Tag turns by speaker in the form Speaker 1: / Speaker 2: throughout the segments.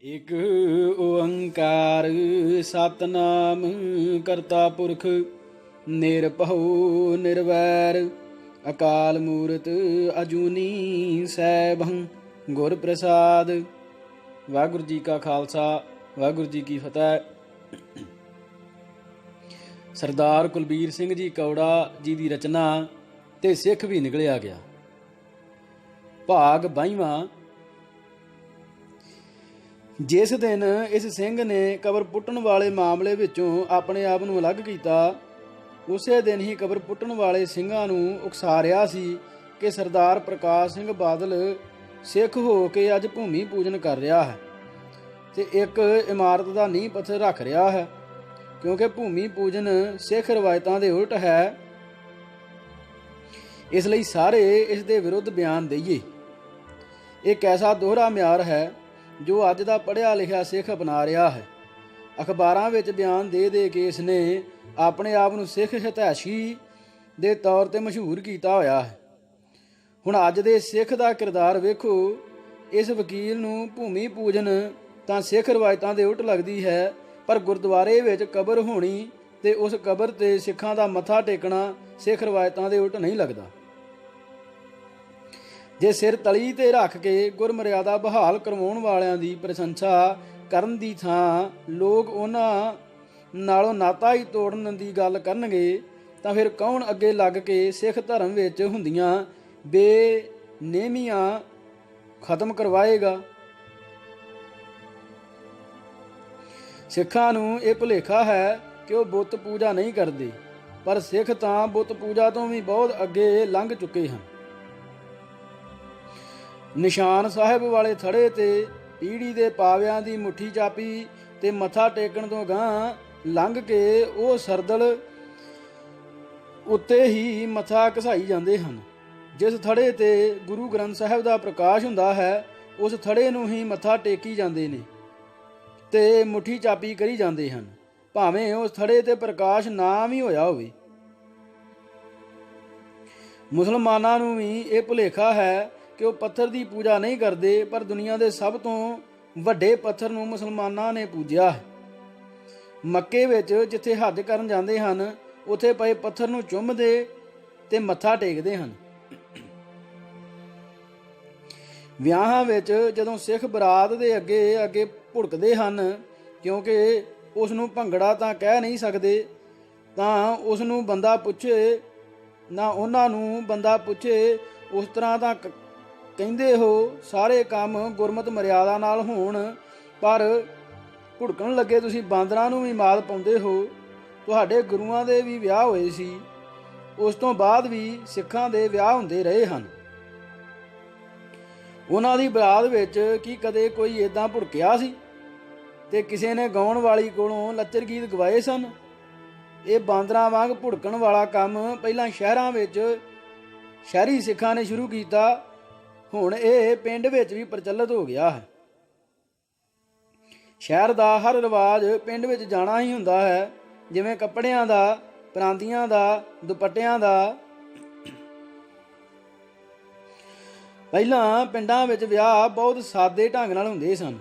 Speaker 1: ਇਕ ਓੰਕਾਰ ਸਤਨਾਮ ਕਰਤਾ ਪੁਰਖ ਨਿਰਭਉ ਨਿਰਵੈਰ ਅਕਾਲ ਮੂਰਤ ਅਜੂਨੀ ਸੈਭੰ ਗੁਰ ਪ੍ਰਸਾਦ। ਵਾਹਿਗੁਰੂ ਜੀ ਕਾ ਖਾਲਸਾ ਵਾਹਿਗੁਰੂ ਜੀ ਕੀ ਫਤਿਹ। ਸਰਦਾਰ ਕੁਲਬੀਰ ਸਿੰਘ ਜੀ ਕੌੜਾ ਜੀ ਦੀ ਰਚਨਾ ਤੇ ਸਿੱਖ ਵੀ ਨਿਕਲਿਆ ਗਿਆ। ਭਾਗ 22ਵਾਂ। ਜਿਸ ਦਿਨ ਇਸ ਸਿੰਘ ਨੇ ਕਬਰ ਪੁੱਟਣ ਵਾਲੇ ਮਾਮਲੇ ਵਿੱਚੋਂ ਆਪਣੇ ਆਪ ਨੂੰ ਅਲੱਗ ਕੀਤਾ, ਉਸੇ ਦਿਨ ਹੀ ਕਬਰ ਪੁੱਟਣ ਵਾਲੇ ਸਿੰਘਾਂ ਨੂੰ ਉਕਸਾ ਰਿਹਾ ਸੀ ਕਿ ਸਰਦਾਰ ਪ੍ਰਕਾਸ਼ ਸਿੰਘ ਬਾਦਲ ਸਿੱਖ ਹੋ ਕੇ ਅੱਜ ਭੂਮੀ ਪੂਜਨ ਕਰ ਰਿਹਾ ਹੈ ਤੇ ਇੱਕ ਇਮਾਰਤ ਦਾ ਨੀਂਹ ਪੱਥਰ ਰੱਖ ਰਿਹਾ ਹੈ। ਕਿਉਂਕਿ ਭੂਮੀ ਪੂਜਨ ਸਿੱਖ ਰਵਾਇਤਾਂ ਦੇ ਉਲਟ ਹੈ, ਇਸ ਲਈ ਸਾਰੇ ਇਸ ਦੇ ਵਿਰੁੱਧ ਬਿਆਨ ਦੇਈਏ। ਇਹ ਕੈਸਾ ਦੋਹਰਾ ਮਿਆਰ ਹੈ ਜੋ ਅੱਜ ਦਾ ਪੜ੍ਹਿਆ ਲਿਖਿਆ ਸਿੱਖ ਅਪਣਾ ਰਿਹਾ ਹੈ। ਅਖਬਾਰਾਂ ਵਿੱਚ ਬਿਆਨ ਦੇ ਦੇ ਕੇ ਇਸ ਨੇ ਆਪਣੇ ਆਪ ਨੂੰ ਸਿੱਖ ਹਿਤੈਸ਼ੀ ਦੇ ਤੌਰ 'ਤੇ ਮਸ਼ਹੂਰ ਕੀਤਾ ਹੋਇਆ ਹੈ। ਹੁਣ ਅੱਜ ਦੇ ਸਿੱਖ ਦਾ ਕਿਰਦਾਰ ਵੇਖੋ। ਇਸ ਵਕੀਲ ਨੂੰ ਭੂਮੀ ਪੂਜਨ ਤਾਂ ਸਿੱਖ ਰਵਾਇਤਾਂ ਦੇ ਉਲਟ ਲੱਗਦੀ ਹੈ, ਪਰ ਗੁਰਦੁਆਰੇ ਵਿੱਚ ਕਬਰ ਹੋਣੀ ਤੇ ਉਸ ਕਬਰ 'ਤੇ ਸਿੱਖਾਂ ਦਾ ਮੱਥਾ ਟੇਕਣਾ ਸਿੱਖ ਰਵਾਇਤਾਂ ਦੇ ਉਲਟ ਨਹੀਂ ਲੱਗਦਾ। ਜੇ ਸਿਰ ਤਲੀ ਤੇ ਰੱਖ ਕੇ ਗੁਰਮਰਿਆਦਾ ਬਹਾਲ ਕਰਵਾਉਣ ਵਾਲਿਆਂ ਦੀ ਪ੍ਰਸ਼ੰਸਾ ਕਰਨ ਦੀ ਥਾਂ ਲੋਕ ਉਹਨਾਂ ਨਾਲੋਂ ਨਾਤਾ ਹੀ ਤੋੜਨ ਦੀ ਗੱਲ ਕਰਨਗੇ, ਤਾਂ ਫਿਰ ਕੌਣ ਅੱਗੇ ਲੱਗ ਕੇ ਸਿੱਖ ਧਰਮ ਵਿੱਚ ਹੁੰਦੀਆਂ ਬੇਨੇਮੀਆਂ ਖਤਮ ਕਰਵਾਏਗਾ? ਸਿੱਖਾਂ ਨੂੰ ਇਹ ਭੁਲੇਖਾ ਹੈ ਕਿ ਉਹ ਬੁੱਤ ਪੂਜਾ ਨਹੀਂ ਕਰਦੇ, ਪਰ ਸਿੱਖ ਤਾਂ ਬੁੱਤ ਪੂਜਾ ਤੋਂ ਵੀ ਬਹੁਤ ਅੱਗੇ ਲੰਘ ਚੁੱਕੇ ਹਨ। ਨਿਸ਼ਾਨ ਸਾਹਿਬ ਵਾਲੇ ਥੜੇ ਤੇ ਪੀੜੀ ਦੇ ਪਾਵਿਆਂ ਦੀ ਮੁੱਠੀ ਚਾਪੀ ਤੇ ਮੱਥਾ ਟੇਕਣ ਤੋਂ ਗਾਂਹ ਲੰਘ ਕੇ ਉਹ ਸਰਦਲ ਉੱਤੇ ਹੀ ਮੱਥਾ ਘਸਾਈ ਜਾਂਦੇ ਹਨ। ਜਿਸ ਥੜੇ ਤੇ ਗੁਰੂ ਗ੍ਰੰਥ ਸਾਹਿਬ ਦਾ ਪ੍ਰਕਾਸ਼ ਹੁੰਦਾ ਹੈ, ਉਸ ਥੜੇ ਨੂੰ ਹੀ ਮੱਥਾ ਟੇਕੀ ਜਾਂਦੇ ਨੇ ਤੇ ਮੁੱਠੀ ਚਾਪੀ ਕਰੀ ਜਾਂਦੇ ਹਨ, ਭਾਵੇਂ ਉਸ ਥੜੇ ਤੇ ਪ੍ਰਕਾਸ਼ ਨਾ ਵੀ ਹੋਇਆ ਹੋਵੇ। ਮੁਸਲਮਾਨਾਂ ਨੂੰ ਵੀ ਇਹ ਭੁਲੇਖਾ ਹੈ ਕਿ ਉਹ ਪੱਥਰ ਦੀ ਪੂਜਾ ਨਹੀਂ ਕਰਦੇ, ਪਰ ਦੁਨੀਆ ਦੇ ਸਭ ਤੋਂ ਵੱਡੇ ਪੱਥਰ ਨੂੰ ਮੁਸਲਮਾਨਾਂ ਨੇ ਪੂਜਿਆ ਹੈ। ਮੱਕੇ ਵਿੱਚ ਜਿੱਥੇ ਹੱਜ ਕਰਨ ਜਾਂਦੇ ਹਨ, ਉੱਥੇ ਪਏ ਪੱਥਰ ਨੂੰ ਚੁੰਮਦੇ ਤੇ ਮੱਥਾ ਟੇਕਦੇ ਹਨ। ਵਿਆਹਾਂ ਵਿੱਚ ਜਦੋਂ ਸਿੱਖ ਬਰਾਤ ਦੇ ਅੱਗੇ ਅੱਗੇ ਭੁੜਕਦੇ ਹਨ, ਕਿਉਂਕਿ ਉਸ ਨੂੰ ਭੰਗੜਾ ਤਾਂ ਕਹਿ ਨਹੀਂ ਸਕਦੇ, ਤਾਂ ਉਸ ਨੂੰ ਬੰਦਾ ਪੁੱਛੇ ਨਾ ਉਹਨਾਂ ਨੂੰ ਬੰਦਾ ਪੁੱਛੇ, ਉਸ ਤਰ੍ਹਾਂ ਤਾਂ ਕਹਿੰਦੇ ਹੋ ਸਾਰੇ ਕੰਮ ਗੁਰਮਤਿ ਮਰਿਆਦਾ ਨਾਲ ਹੋਣ, ਪਰ ਭੁੜਕਣ ਲੱਗੇ ਤੁਸੀਂ ਬਾਂਦਰਾਂ ਨੂੰ ਵੀ ਮਾਤ ਪਾਉਂਦੇ ਹੋ। ਤੁਹਾਡੇ ਗੁਰੂਆਂ ਦੇ ਵੀ ਵਿਆਹ ਹੋਏ ਸੀ, ਉਸ ਤੋਂ ਬਾਅਦ ਵੀ ਸਿੱਖਾਂ ਦੇ ਵਿਆਹ ਹੁੰਦੇ ਰਹੇ ਹਨ। ਉਹਨਾਂ ਦੀ ਬਰਾਤ ਵਿੱਚ ਕੀ ਕਦੇ ਕੋਈ ਏਦਾਂ ਭੁੜਕਿਆ ਸੀ ਤੇ ਕਿਸੇ ਨੇ ਗਾਉਣ ਵਾਲੀ ਕੋਲੋਂ ਲੱਚਰ ਗੀਤ ਗਵਾਏ ਸਨ? ਇਹ ਬਾਂਦਰਾਂ ਵਾਂਗ ਭੁੜਕਣ ਵਾਲਾ ਕੰਮ ਪਹਿਲਾਂ ਸ਼ਹਿਰਾਂ ਵਿੱਚ ਸ਼ਹਿਰੀ ਸਿੱਖਾਂ ਨੇ ਸ਼ੁਰੂ ਕੀਤਾ, ਹੁਣ ਇਹ ਪਿੰਡ ਵਿੱਚ ਵੀ ਪ੍ਰਚਲਿਤ ਹੋ ਗਿਆ ਹੈ। ਸ਼ਹਿਰ ਦਾ ਹਰ ਰਿਵਾਜ ਪਿੰਡ ਵਿੱਚ ਜਾਣਾ ਹੀ ਹੁੰਦਾ ਹੈ, ਜਿਵੇਂ ਕੱਪੜਿਆਂ ਦਾ, ਪਰਾਂਦੀਆਂ ਦਾ, ਦੁਪੱਟਿਆਂ ਦਾ। ਪਹਿਲਾਂ ਪਿੰਡਾਂ ਵਿੱਚ ਵਿਆਹ ਬਹੁਤ ਸਾਦੇ ਢੰਗ ਨਾਲ ਹੁੰਦੇ ਸਨ।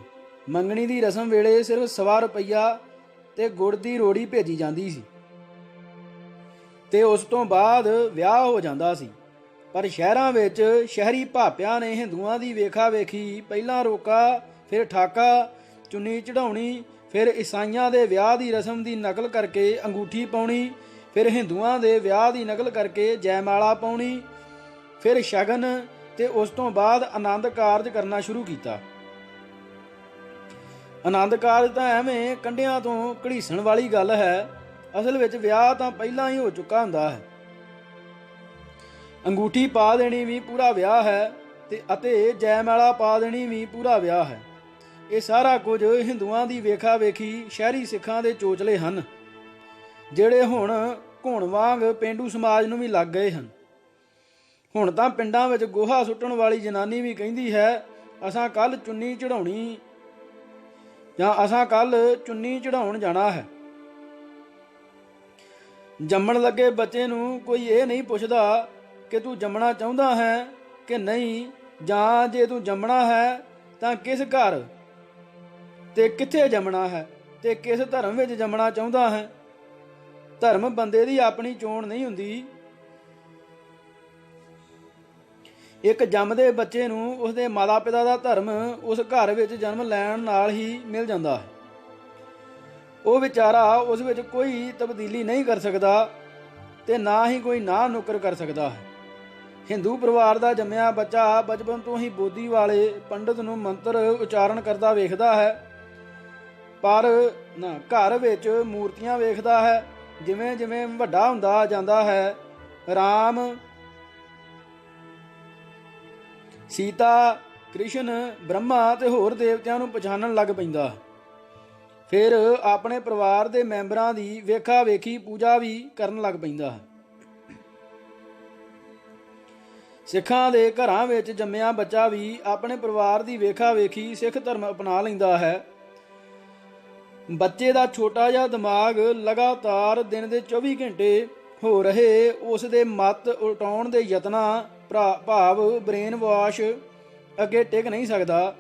Speaker 1: ਮੰਗਣੀ ਦੀ ਰਸਮ ਵੇਲੇ ਸਿਰਫ ਸਵਾ ਰੁਪਈਆ ਤੇ ਗੁੜ ਦੀ ਰੋੜੀ ਭੇਜੀ ਜਾਂਦੀ ਸੀ ਤੇ ਉਸ ਤੋਂ ਬਾਅਦ ਵਿਆਹ ਹੋ ਜਾਂਦਾ ਸੀ। ਪਰ ਸ਼ਹਿਰਾਂ ਵਿੱਚ ਸ਼ਹਿਰੀ ਭਾਪਿਆਂ ਨੇ ਹਿੰਦੂਆਂ ਦੀ ਵੇਖਾ ਵੇਖੀ ਪਹਿਲਾਂ ਰੋਕਾ, ਫਿਰ ਠਾਕਾ, ਚੁੰਨੀ ਚੜਾਉਣੀ, ਫਿਰ ਈਸਾਈਆਂ ਦੇ ਵਿਆਹ ਦੀ ਰਸਮ ਦੀ ਨਕਲ ਕਰਕੇ ਅੰਗੂਠੀ ਪਾਉਣੀ, ਫਿਰ ਹਿੰਦੂਆਂ ਦੇ ਵਿਆਹ ਦੀ ਨਕਲ ਕਰਕੇ ਜੈਮਾਲਾ ਪਾਉਣੀ, ਫਿਰ ਸ਼ਗਨ, ਤੇ ਉਸ ਤੋਂ ਬਾਅਦ ਆਨੰਦ ਕਾਰਜ ਕਰਨਾ ਸ਼ੁਰੂ ਕੀਤਾ। ਆਨੰਦ ਕਾਰਜ ਤਾਂ ਐਵੇਂ ਕੰਢਿਆਂ ਤੋਂ ਘੜੀਸਣ ਵਾਲੀ ਗੱਲ ਹੈ, ਅਸਲ ਵਿੱਚ ਵਿਆਹ ਤਾਂ ਪਹਿਲਾਂ ਹੀ ਹੋ ਚੁੱਕਾ ਹੁੰਦਾ ਹੈ। ਅੰਗੂਠੀ ਪਾ ਦੇਣੀ ਵੀ ਪੂਰਾ ਵਿਆਹ ਹੈ ਅਤੇ ਜੈਮਾਲਾ ਪਾ ਦੇਣੀ ਵੀ ਪੂਰਾ ਵਿਆਹ ਹੈ। ਇਹ ਸਾਰਾ ਕੁਝ ਹਿੰਦੂਆਂ ਦੀ ਵੇਖਾ ਵੇਖੀ ਸ਼ਹਿਰੀ ਸਿੱਖਾਂ ਦੇ ਚੋਚਲੇ ਹਨ, ਜਿਹੜੇ ਹੁਣ ਘੁਣ ਵਾਂਗ ਪੇਂਡੂ ਸਮਾਜ ਨੂੰ ਵੀ ਲੱਗ ਗਏ ਹਨ। ਹੁਣ ਤਾਂ ਪਿੰਡਾਂ ਵਿੱਚ ਗੋਹਾ ਸੁੱਟਣ ਵਾਲੀ ਜਨਾਨੀ ਵੀ ਕਹਿੰਦੀ ਹੈ, ਅਸਾਂ ਕੱਲ ਚੁੰਨੀ ਚੜਾਉਣੀ ਜਾਂ ਅਸਾਂ ਕੱਲ ਚੁੰਨੀ ਚੜਾਉਣ ਜਾਣਾ ਹੈ। ਜੰਮਣ ਲੱਗੇ ਬੱਚੇ ਨੂੰ ਕੋਈ ਇਹ ਨਹੀਂ ਪੁੱਛਦਾ ਕਿ ਤੂੰ ਜੰਮਣਾ ਚਾਹੁੰਦਾ ਹੈ ਕਿ ਨਹੀਂ, ਜਾਂ ਜੇ ਤੂੰ ਜੰਮਣਾ ਹੈ ਤਾਂ ਕਿਸ ਘਰ, ਤੇ ਕਿੱਥੇ ਜੰਮਣਾ ਹੈ ਤੇ ਕਿਸ ਧਰਮ ਵਿੱਚ ਜੰਮਣਾ ਚਾਹੁੰਦਾ ਹੈ। ਧਰਮ ਬੰਦੇ ਦੀ ਆਪਣੀ ਚੋਣ ਨਹੀਂ ਹੁੰਦੀ। ਇੱਕ ਜੰਮਦੇ ਬੱਚੇ ਨੂੰ ਉਸਦੇ ਮਾਤਾ ਪਿਤਾ ਦਾ ਧਰਮ ਉਸ ਘਰ ਵਿੱਚ ਜਨਮ ਲੈਣ ਨਾਲ ਹੀ ਮਿਲ ਜਾਂਦਾ ਹੈ। ਉਹ ਵਿਚਾਰਾ ਉਸ ਵਿੱਚ ਕੋਈ ਤਬਦੀਲੀ ਨਹੀਂ ਕਰ ਸਕਦਾ ਤੇ ਨਾ ਹੀ ਕੋਈ ਨਾਂਹ ਨੁੱਕਰ ਕਰ ਸਕਦਾ ਹੈ। ਹਿੰਦੂ ਪਰਿਵਾਰ ਦਾ ਜੰਮਿਆ ਬੱਚਾ ਬਚਪਨ ਤੋਂ ਹੀ ਬੋਧੀ ਵਾਲੇ ਪੰਡਤ ਨੂੰ ਮੰਤਰ ਉਚਾਰਨ ਕਰਦਾ ਵੇਖਦਾ ਹੈ, ਪਰ ਘਰ ਵਿੱਚ ਮੂਰਤੀਆਂ ਵੇਖਦਾ ਹੈ। ਜਿਵੇਂ ਜਿਵੇਂ ਵੱਡਾ ਹੁੰਦਾ ਜਾਂਦਾ ਹੈ, ਰਾਮ, ਸੀਤਾ, ਕ੍ਰਿਸ਼ਨ, ਬ੍ਰਹਮਾ ਤੇ ਹੋਰ ਦੇਵਤਿਆਂ ਨੂੰ ਪਛਾਣਨ ਲੱਗ ਪੈਂਦਾ। ਫਿਰ ਆਪਣੇ ਪਰਿਵਾਰ ਦੇ ਮੈਂਬਰਾਂ ਦੀ ਵੇਖਾ ਵੇਖੀ ਪੂਜਾ ਵੀ ਕਰਨ ਲੱਗ ਪੈਂਦਾ ਹੈ। ਸਿੱਖਾਂ ਦੇ ਘਰਾਂ ਵਿੱਚ ਜੰਮਿਆ ਬੱਚਾ ਵੀ ਆਪਣੇ ਪਰਿਵਾਰ ਦੀ ਵੇਖਾ ਵੇਖੀ ਸਿੱਖ ਧਰਮ ਅਪਣਾ ਲੈਂਦਾ ਹੈ। ਬੱਚੇ ਦਾ ਛੋਟਾ ਜਿਹਾ ਦਿਮਾਗ ਲਗਾਤਾਰ ਦਿਨ ਦੇ 24 ਘੰਟੇ ਹੋ ਰਹੇ ਉਸ ਦੇ ਮਤ ਉਲਟਾਉਣ ਦੇ ਯਤਨਾਂ ਭਾਵ ਬ੍ਰੇਨ ਵਾਸ਼ ਅੱਗੇ ਟਿਕ ਨਹੀਂ ਸਕਦਾ।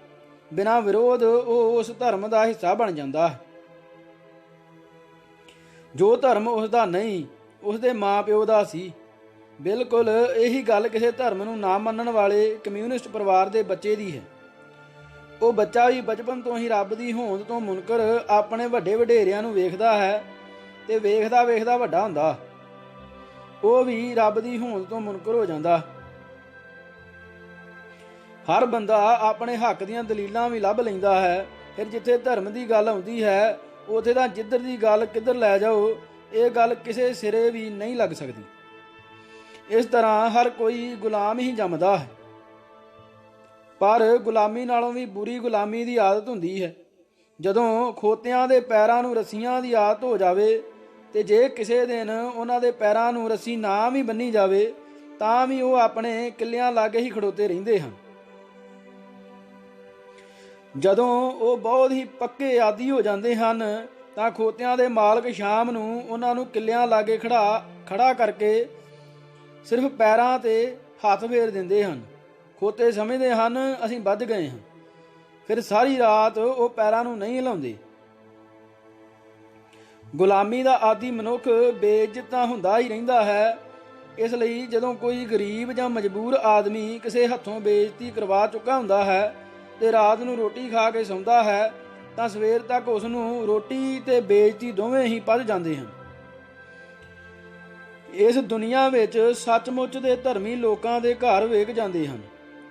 Speaker 1: ਬਿਨਾਂ ਵਿਰੋਧ ਉਹ ਉਸ ਧਰਮ ਦਾ ਹਿੱਸਾ ਬਣ ਜਾਂਦਾ ਹੈ। ਜੋ ਧਰਮ ਉਸ ਦਾ ਨਹੀਂ, ਉਸ ਦੇ ਮਾਂ ਪਿਓ ਦਾ ਸੀ। ਬਿਲਕੁਲ ਇਹੀ ਗੱਲ ਕਿਸੇ ਧਰਮ ਨੂੰ ਨਾ ਮੰਨਣ ਵਾਲੇ ਕਮਿਊਨਿਸਟ ਪਰਿਵਾਰ ਦੇ ਬੱਚੇ ਦੀ ਹੈ। ਉਹ ਬੱਚਾ ਵੀ ਬਚਪਨ ਤੋਂ ਹੀ ਰੱਬ ਦੀ ਹੋਂਦ ਤੋਂ ਮੁਨਕਰ ਆਪਣੇ ਵੱਡੇ ਵਡੇਰਿਆਂ ਨੂੰ ਵੇਖਦਾ ਹੈ ਤੇ ਵੇਖਦਾ ਵੇਖਦਾ ਵੱਡਾ ਹੁੰਦਾ ਉਹ ਵੀ ਰੱਬ ਦੀ ਹੋਂਦ ਤੋਂ ਮੁਨਕਰ ਹੋ ਜਾਂਦਾ। ਹਰ ਬੰਦਾ ਆਪਣੇ ਹੱਕ ਦੀਆਂ ਦਲੀਲਾਂ ਵੀ ਲੱਭ ਲੈਂਦਾ ਹੈ। ਫਿਰ ਜਿੱਥੇ ਧਰਮ ਦੀ ਗੱਲ ਆਉਂਦੀ ਹੈ ਉੱਥੇ ਤਾਂ ਜਿੱਧਰ ਦੀ ਗੱਲ ਕਿੱਧਰ ਲੈ ਜਾਓ, ਇਹ ਗੱਲ ਕਿਸੇ ਸਿਰੇ ਵੀ ਨਹੀਂ ਲੱਗ ਸਕਦੀ। ਇਸ ਤਰ੍ਹਾਂ ਹਰ ਕੋਈ ਗੁਲਾਮ ਹੀ ਜੰਮਦਾ ਹੈ, ਪਰ ਗੁਲਾਮੀ ਨਾਲੋਂ ਵੀ ਬੁਰੀ ਗੁਲਾਮੀ ਦੀ ਆਦਤ ਹੁੰਦੀ ਹੈ। ਜਦੋਂ ਖੋਤਿਆਂ ਦੇ ਪੈਰਾਂ ਨੂੰ ਰੱਸੀਆਂ ਦੀ ਆਦਤ ਹੋ ਜਾਵੇ ਤੇ ਜੇ ਕਿਸੇ ਦਿਨ ਉਹਨਾਂ ਦੇ ਪੈਰਾਂ ਨੂੰ ਰੱਸੀ ਨਾ ਵੀ ਬੰਨੀ ਜਾਵੇ ਤਾਂ ਵੀ ਉਹ ਆਪਣੇ ਕਿੱਲਿਆਂ ਲਾਗੇ ਹੀ ਖੜੋਤੇ ਰਹਿੰਦੇ ਹਨ। ਜਦੋਂ ਉਹ ਬਹੁਤ ਹੀ ਪੱਕੇ ਆਦੀ ਹੋ ਜਾਂਦੇ ਹਨ ਤਾਂ ਖੋਤਿਆਂ ਦੇ ਮਾਲਕ ਸ਼ਾਮ ਨੂੰ ਉਹਨਾਂ ਨੂੰ ਕਿੱਲਿਆਂ ਲਾਗੇ ਖੜਾ ਕਰਕੇ ਸਿਰਫ ਪੈਰਾਂ ਤੇ ਹੱਥ ਫੇਰ ਦਿੰਦੇ ਹਨ। ਖੋਤੇ ਸਮਝਦੇ ਹਨ ਅਸੀਂ ਵੱਜ ਗਏ ਹਾਂ। ਫਿਰ ਸਾਰੀ ਰਾਤ ਉਹ ਪੈਰਾਂ ਨੂੰ ਨਹੀਂ ਹਿਲਾਉਂਦੇ। ਗੁਲਾਮੀ ਦਾ ਆਦੀ ਮਨੁੱਖ ਬੇਇੱਜ਼ਤ ਤਾਂ ਹੁੰਦਾ ਹੀ ਰਹਿੰਦਾ ਹੈ। ਇਸ ਲਈ ਜਦੋਂ ਕੋਈ ਗਰੀਬ ਜਾਂ ਮਜਬੂਰ ਆਦਮੀ ਕਿਸੇ ਹੱਥੋਂ ਬੇਇੱਜ਼ਤੀ ਕਰਵਾ ਚੁੱਕਾ ਹੁੰਦਾ ਹੈ ਤੇ ਰਾਤ ਨੂੰ ਰੋਟੀ ਖਾ ਕੇ ਸੌਂਦਾ ਹੈ ਤਾਂ ਸਵੇਰ ਤੱਕ ਉਸ ਨੂੰ ਰੋਟੀ ਤੇ ਬੇਇੱਜ਼ਤੀ ਦੋਵੇਂ ਹੀ ਪੱਜ ਜਾਂਦੇ ਹਨ। ਇਸ ਦੁਨੀਆ ਵਿੱਚ ਸੱਚਮੁੱਚ ਦੇ ਧਰਮੀ ਲੋਕਾਂ ਦੇ ਘਰ ਵੇਖ ਜਾਂਦੇ ਹਨ।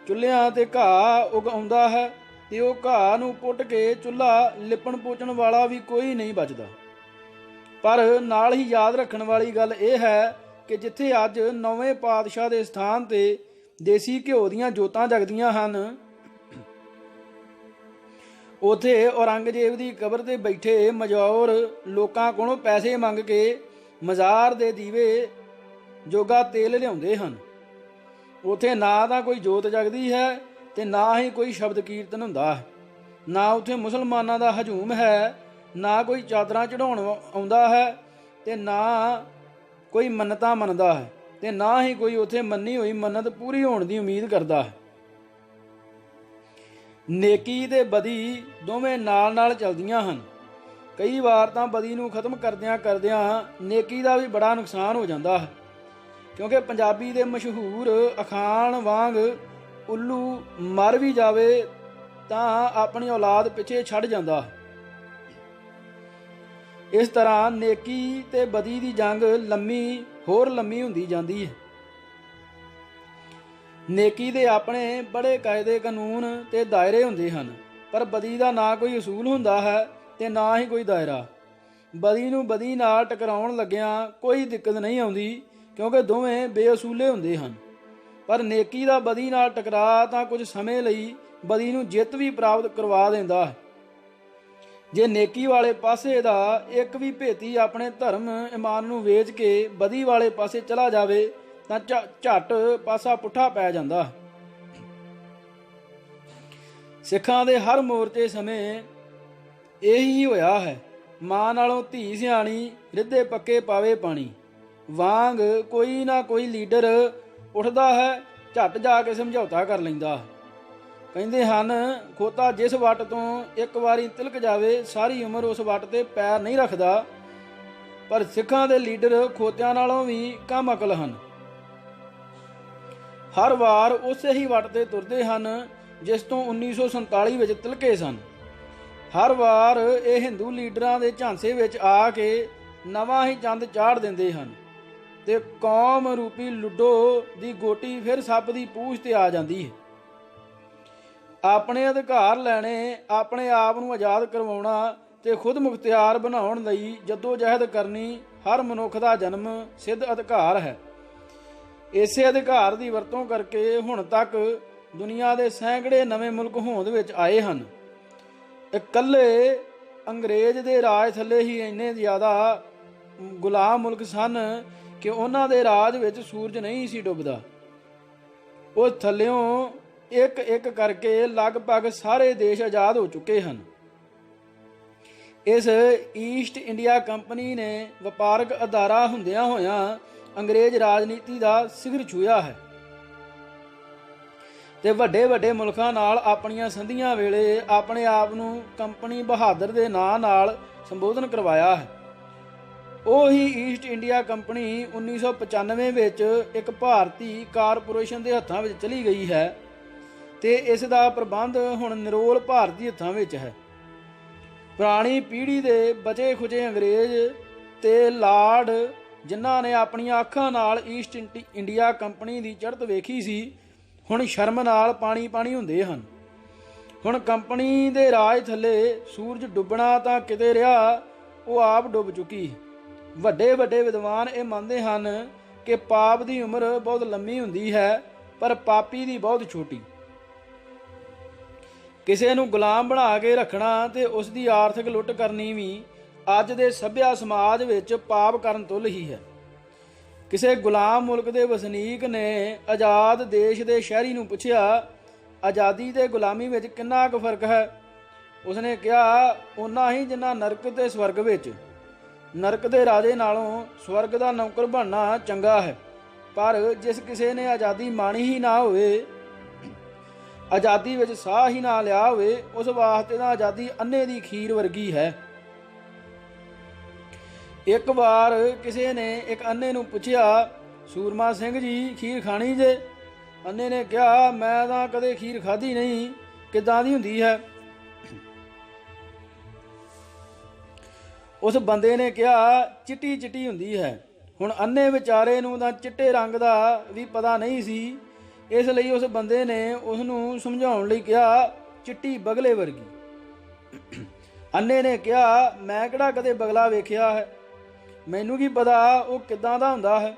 Speaker 1: ਚੁੱਲ੍ਹਿਆਂ ਤੇ ਘਾਹ ਉਗ ਆਉਂਦਾ ਹੈ ਤੇ ਉਹ ਘਾਹ ਨੂੰ ਪੁੱਟ ਕੇ ਚੁੱਲ੍ਹਾ ਲਿਪਣ ਪੋਚਣ ਵਾਲਾ ਵੀ ਕੋਈ ਨਹੀਂ ਬਚਦਾ। ਪਰ ਨਾਲ ਹੀ ਯਾਦ ਰੱਖਣ ਵਾਲੀ ਗੱਲ ਇਹ ਹੈ ਕਿ ਜਿੱਥੇ ਅੱਜ ਨਵੇਂ ਪਾਤਸ਼ਾਹ ਦੇ ਸਥਾਨ ਤੇ ਦੇਸੀ ਘਿਓ ਦੀਆਂ ਜੋਤਾਂ ਜਗਦੀਆਂ ਹਨ, ਉਥੇ ਔਰੰਗਜ਼ੇਬ ਦੀ ਕਬਰ ਤੇ ਬੈਠੇ ਮਜੌਰ ਲੋਕਾਂ ਕੋਲੋਂ ਪੈਸੇ ਮੰਗ ਕੇ ਮਜ਼ਾਰ ਦੇ ਦੀਵੇ ਜੋਗਾ ਤੇਲ ਲਿਆਉਂਦੇ ਹਨ। ਉਥੇ ਨਾ ਤਾਂ ਕੋਈ ਜੋਤ ਜਗਦੀ ਹੈ ਤੇ ਨਾ ਹੀ ਕੋਈ ਸ਼ਬਦ ਕੀਰਤਨ ਹੁੰਦਾ ਹੈ। ਨਾ ਉਥੇ ਮੁਸਲਮਾਨਾਂ ਦਾ ਹਜੂਮ ਹੈ, ਨਾ ਕੋਈ ਚਾਦਰਾਂ ਚੜਾਉਣ ਆਉਂਦਾ ਹੈ ਤੇ ਨਾ ਕੋਈ ਮੰਨਤਾਂ ਮੰਨਦਾ ਹੈ ਤੇ ਨਾ ਹੀ ਕੋਈ ਉਥੇ ਮੰਨੀ ਹੋਈ ਮੰਨਤ ਪੂਰੀ ਹੋਣ ਦੀ ਉਮੀਦ ਕਰਦਾ ਹੈ। ਨੇਕੀ ਤੇ ਬਦੀ ਦੋਵੇਂ ਨਾਲ ਨਾਲ ਚੱਲਦੀਆਂ ਹਨ। ਕਈ ਵਾਰ ਤਾਂ ਬਦੀ ਨੂੰ ਖਤਮ ਕਰਦਿਆਂ ਕਰਦਿਆਂ ਨੇਕੀ ਦਾ ਵੀ ਬੜਾ ਨੁਕਸਾਨ ਹੋ ਜਾਂਦਾ ਹੈ, ਕਿਉਂਕਿ ਪੰਜਾਬੀ ਦੇ ਮਸ਼ਹੂਰ ਅਖਾਣ ਵਾਂਗ ਉੱਲੂ ਮਰ ਵੀ ਜਾਵੇ ਤਾਂ ਆਪਣੀ ਔਲਾਦ ਪਿੱਛੇ ਛੱਡ ਜਾਂਦਾ ਹੈ। ਇਸ ਤਰ੍ਹਾਂ ਨੇਕੀ ਤੇ ਬਦੀ ਦੀ ਜੰਗ ਹੋਰ ਲੰਮੀ ਹੁੰਦੀ ਜਾਂਦੀ ਹੈ। ਨੇਕੀ ਦੇ ਆਪਣੇ ਬੜੇ ਕਾਇਦੇ ਕਾਨੂੰਨ ਤੇ ਦਾਇਰੇ ਹੁੰਦੇ ਹਨ, ਪਰ ਬਦੀ ਦਾ ਨਾ ਕੋਈ ਅਸੂਲ ਹੁੰਦਾ ਹੈ ਤੇ ਨਾ ਹੀ ਕੋਈ ਦਾਇਰਾ। ਬਦੀ ਨੂੰ ਬਦੀ ਨਾਲ ਟਕਰਾਉਣ ਲੱਗਿਆਂ ਕੋਈ ਦਿੱਕਤ ਨਹੀਂ ਆਉਂਦੀ, ਕਿਉਂਕਿ ਦੋਵੇਂ ਬੇਅਸੂਲੇ ਹੁੰਦੇ ਹਨ। ਪਰ ਨੇਕੀ ਦਾ ਬਦੀ ਨਾਲ ਟਕਰਾ ਤਾਂ ਕੁਝ ਸਮੇਂ ਲਈ ਬਦੀ ਨੂੰ ਜਿੱਤ ਵੀ ਪ੍ਰਾਪਤ ਕਰਵਾ ਦਿੰਦਾ ਹੈ। ਜੇ ਨੇਕੀ ਵਾਲੇ ਪਾਸੇ ਦਾ ਇੱਕ ਵੀ ਭੇਤੀ ਆਪਣੇ ਧਰਮ ਇਮਾਨ ਨੂੰ ਵੇਚ ਕੇ ਬਦੀ ਵਾਲੇ ਪਾਸੇ ਚਲਾ ਜਾਵੇ ਤਾਂ ਝੱਟ ਪਾਸਾ ਪੁੱਠਾ ਪੈ ਜਾਂਦਾ। ਸਿੱਖਾਂ ਦੇ ਹਰ ਮੋਰਚੇ ਸਮੇਂ ਇਹੀ ਹੋਇਆ ਹੈ। ਮਾਂ ਨਾਲੋਂ ਧੀ ਸਿਆਣੀ, ਰਿੱਧੇ ਪੱਕੇ ਪਾਵੇ ਪਾਣੀ ਵਾਂਗ ਕੋਈ ਨਾ ਕੋਈ ਲੀਡਰ ਉੱਠਦਾ ਹੈ, ਝੱਟ ਜਾ ਕੇ ਸਮਝੌਤਾ ਕਰ ਲੈਂਦਾ। ਕਹਿੰਦੇ ਹਨ, ਖੋਤਾ ਜਿਸ ਵੱਟ ਤੋਂ ਇੱਕ ਵਾਰੀ ਤਿਲਕ ਜਾਵੇ ਸਾਰੀ ਉਮਰ ਉਸ ਵੱਟ ਤੇ ਪੈਰ ਨਹੀਂ ਰੱਖਦਾ। ਪਰ ਸਿੱਖਾਂ ਦੇ ਲੀਡਰ ਖੋਤਿਆਂ ਨਾਲੋਂ ਵੀ ਕਮ ਅਕਲ ਹਨ। ਹਰ ਵਾਰ ਉਸੇ ਹੀ ਵੱਟ ਤੇ ਤੁਰਦੇ ਹਨ ਜਿਸ ਤੋਂ 1947 ਵਿੱਚ ਤਿਲਕੇ ਸਨ। ਹਰ ਵਾਰ ਇਹ ਹਿੰਦੂ ਲੀਡਰਾਂ ਦੇ ਝਾਂਸੇ ਵਿੱਚ ਆ ਕੇ ਨਵਾਂ ਹੀ ਚੰਦ ਚਾੜ ਦਿੰਦੇ ਹਨ ਤੇ ਕੌਮ ਰੂਪੀ ਲੁੱਡੋ ਦੀ ਗੋਟੀ ਫਿਰ ਸੱਪ ਦੀ ਪੂਛ ਤੇ ਆ ਜਾਂਦੀ ਹੈ। ਆਪਣੇ ਅਧਿਕਾਰ ਲੈਣੇ, ਆਪਣੇ ਆਪ ਨੂੰ ਆਜ਼ਾਦ ਕਰਵਾਉਣਾ ਤੇ ਖੁਦ ਮੁਖਤਿਆਰ ਬਣਾਉਣ ਲਈ ਜੱਦੋ ਜਹਿਦ ਕਰਨੀ ਹਰ ਮਨੁੱਖ ਦਾ ਜਨਮ ਸਿੱਧ ਅਧਿਕਾਰ ਹੈ। ਇਸੇ ਅਧਿਕਾਰ ਦੀ ਵਰਤੋਂ ਕਰਕੇ ਹੁਣ ਤੱਕ ਦੁਨੀਆ ਦੇ ਸੈਂਕੜੇ ਨਵੇਂ ਮੁਲਕ ਹੋਂਦ ਵਿੱਚ ਆਏ ਹਨ। ਇਕੱਲੇ ਅੰਗਰੇਜ਼ ਦੇ ਰਾਜ ਥੱਲੇ ਹੀ ਇੰਨੇ ਜ਼ਿਆਦਾ ਗੁਲਾਮ ਮੁਲਕ ਸਨ ਕਿ ਉਹਨਾਂ ਦੇ ਰਾਜ ਵਿੱਚ ਸੂਰਜ ਨਹੀਂ ਸੀ ਡੁੱਬਦਾ। ਉਹ ਥੱਲਿਓਂ ਇੱਕ ਇੱਕ ਕਰਕੇ ਲਗਭਗ ਸਾਰੇ ਦੇਸ਼ ਆਜ਼ਾਦ ਹੋ ਚੁੱਕੇ ਹਨ। ਇਸ ਈਸਟ ਇੰਡੀਆ ਕੰਪਨੀ ਨੇ ਵਪਾਰਕ ਅਦਾਰਾ ਹੁੰਦਿਆਂ ਹੋਇਆਂ ਅੰਗਰੇਜ਼ ਰਾਜਨੀਤੀ ਦਾ ਸਿਖਰ ਛੂਹਿਆ ਹੈ ਤੇ ਵੱਡੇ ਵੱਡੇ ਮੁਲਕਾਂ ਨਾਲ ਆਪਣੀਆਂ ਸੰਧੀਆਂ ਵੇਲੇ ਆਪਣੇ ਆਪ ਨੂੰ ਕੰਪਨੀ ਬਹਾਦਰ ਦੇ ਨਾਂ ਨਾਲ ਸੰਬੋਧਨ ਕਰਵਾਇਆ ਹੈ। ਉਹੀ ਈਸਟ ਇੰਡੀਆ ਕੰਪਨੀ 1995 ਵਿੱਚ ਇੱਕ ਭਾਰਤੀ ਕਾਰਪੋਰੇਸ਼ਨ ਦੇ ਹੱਥਾਂ ਵਿੱਚ ਚਲੀ ਗਈ ਹੈ ਤੇ ਇਸ ਦਾ ਪ੍ਰਬੰਧ ਹੁਣ ਨਿਰੋਲ ਭਾਰਤੀ ਹੱਥਾਂ ਵਿੱਚ ਹੈ। ਪੁਰਾਣੀ ਪੀੜ੍ਹੀ ਦੇ ਬਚੇ ਖੁਚੇ ਅੰਗਰੇਜ਼ ਤੇ ਲਾਰਡ ਜਿਨ੍ਹਾਂ ਨੇ ਆਪਣੀਆਂ ਅੱਖਾਂ ਨਾਲ ਈਸਟ ਇੰਡੀਆ ਕੰਪਨੀ ਦੀ ਚੜ੍ਹਤ ਵੇਖੀ ਸੀ, ਹੁਣ ਸ਼ਰਮ ਨਾਲ ਪਾਣੀ ਪਾਣੀ ਹੁੰਦੇ ਹਨ। ਹੁਣ ਕੰਪਨੀ ਦੇ ਰਾਜ ਥੱਲੇ ਸੂਰਜ ਡੁੱਬਣਾ ਤਾਂ ਕਿਤੇ ਰਿਹਾ, ਉਹ ਆਪ ਡੁੱਬ ਚੁੱਕੀ। ਵੱਡੇ ਵੱਡੇ ਵਿਦਵਾਨ ਇਹ ਮੰਨਦੇ ਹਨ ਕਿ ਪਾਪ ਦੀ ਉਮਰ ਬਹੁਤ ਲੰਮੀ ਹੁੰਦੀ ਹੈ ਪਰ ਪਾਪੀ ਦੀ ਬਹੁਤ ਛੋਟੀ। ਕਿਸੇ ਨੂੰ ਗੁਲਾਮ ਬਣਾ ਕੇ ਰੱਖਣਾ ਤੇ ਉਸ ਦੀ ਆਰਥਿਕ ਲੁੱਟ ਕਰਨੀ ਵੀ ਅੱਜ ਦੇ ਸੱਭਿਆ ਸਮਾਜ ਵਿੱਚ ਪਾਪ ਕਰਨ ਤੁੱਲ ਹੀ ਹੈ। ਕਿਸੇ ਗੁਲਾਮ ਮੁਲਕ ਦੇ ਵਸਨੀਕ ਨੇ ਆਜ਼ਾਦ ਦੇਸ਼ ਦੇ ਸ਼ਹਿਰੀ ਨੂੰ ਪੁੱਛਿਆ, ਆਜ਼ਾਦੀ ਤੇ ਗੁਲਾਮੀ ਵਿੱਚ ਕਿੰਨਾ ਕੁ ਫਰਕ ਹੈ? ਉਸਨੇ ਕਿਹਾ, ਓਨਾ ਹੀ ਜਿੰਨਾ ਨਰਕ ਤੇ ਸਵਰਗ ਵਿੱਚ। ਨਰਕ ਦੇ ਰਾਜੇ ਨਾਲੋਂ ਸਵਰਗ ਦਾ ਨੌਕਰ ਬਣਨਾ ਚੰਗਾ ਹੈ, ਪਰ ਜਿਸ ਕਿਸੇ ਨੇ ਆਜ਼ਾਦੀ ਮਾਣੀ ਹੀ ਨਾ ਹੋਵੇ, ਆਜ਼ਾਦੀ ਵਿੱਚ ਸਾਹ ਹੀ ਨਾ ਲਿਆ ਹੋਵੇ, ਉਸ ਵਾਸਤੇ ਤਾਂ ਆਜ਼ਾਦੀ ਅੰਨੇ ਦੀ ਖੀਰ ਵਰਗੀ ਹੈ। ਇੱਕ ਵਾਰ ਕਿਸੇ ਨੇ ਇੱਕ ਅੰਨੇ ਨੂੰ ਪੁੱਛਿਆ, ਸੂਰਮਾ ਸਿੰਘ ਜੀ ਖੀਰ ਖਾਣੀ ਜੇ? ਅੰਨੇ ਨੇ ਕਿਹਾ, ਮੈਂ ਤਾਂ ਕਦੇ ਖੀਰ ਖਾਧੀ ਨਹੀਂ, ਕਿੱਦਾਂ ਦੀ ਹੁੰਦੀ ਹੈ? ਉਸ ਬੰਦੇ ਨੇ ਕਿਹਾ, ਚਿੱਟੀ ਚਿੱਟੀ ਹੁੰਦੀ ਹੈ। ਹੁਣ ਅੰਨੇ ਵਿਚਾਰੇ ਨੂੰ ਤਾਂ ਚਿੱਟੇ ਰੰਗ ਦਾ ਵੀ ਪਤਾ ਨਹੀਂ ਸੀ, ਇਸ ਲਈ ਉਸ ਬੰਦੇ ਨੇ ਉਸ ਨੂੰ ਸਮਝਾਉਣ ਲਈ ਕਿਹਾ, ਚਿੱਟੀ ਬਗਲੇ ਵਰਗੀ। ਅੰਨੇ ਨੇ ਕਿਹਾ, ਮੈਂ ਕਿਹੜਾ ਕਦੇ ਬਗਲਾ ਵੇਖਿਆ ਹੈ, ਮੈਨੂੰ ਕੀ ਪਤਾ ਉਹ ਕਿੱਦਾਂ ਦਾ ਹੁੰਦਾ ਹੈ।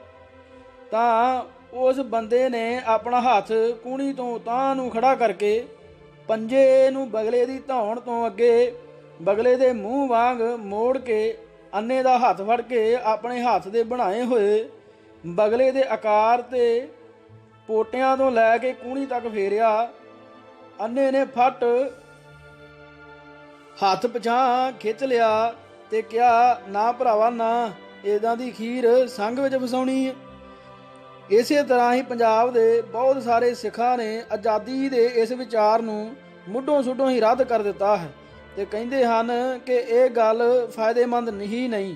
Speaker 1: ਤਾਂ ਉਸ ਬੰਦੇ ਨੇ ਆਪਣਾ ਹੱਥ ਕੂਣੀ ਤੋਂ ਤਾਂ ਨੂੰ ਖੜਾ ਕਰਕੇ ਪੰਜੇ ਨੂੰ ਬਗਲੇ ਦੀ ਧੌਣ ਤੋਂ ਅੱਗੇ ਬਗਲੇ ਦੇ ਮੂੰਹ ਵਾਂਗ ਮੋੜ ਕੇ ਅੰਨੇ ਦਾ ਹੱਥ ਫੜ ਕੇ ਆਪਣੇ ਹੱਥ ਦੇ ਬਣਾਏ ਹੋਏ ਬਗਲੇ ਦੇ ਆਕਾਰ ਤੇ ਪੋਟਿਆਂ ਤੋਂ ਲੈ ਕੇ ਕੂਣੀ ਤੱਕ ਫੇਰਿਆ। ਅੰਨੇ ਨੇ ਫੱਟ ਹੱਥ ਪਿਛਾਂ ਖਿੱਚ ਲਿਆ ਤੇ ਕਿਹਾ, ਨਾ ਭਰਾਵਾ ਨਾ, ਇੱਦਾਂ ਦੀ ਖੀਰ ਸੰਘ ਵਿੱਚ ਫਸਾਉਣੀ ਹੈ। ਇਸੇ ਤਰ੍ਹਾਂ ਹੀ ਪੰਜਾਬ ਦੇ ਬਹੁਤ ਸਾਰੇ ਸਿੱਖਾਂ ਨੇ ਆਜ਼ਾਦੀ ਦੇ ਇਸ ਵਿਚਾਰ ਨੂੰ ਮੁੱਢੋਂ ਸੁੱਢੋਂ ਹੀ ਰੱਦ ਕਰ ਦਿੱਤਾ ਹੈ ਤੇ ਕਹਿੰਦੇ ਹਨ ਕਿ ਇਹ ਗੱਲ ਫਾਇਦੇਮੰਦ ਨਹੀਂ।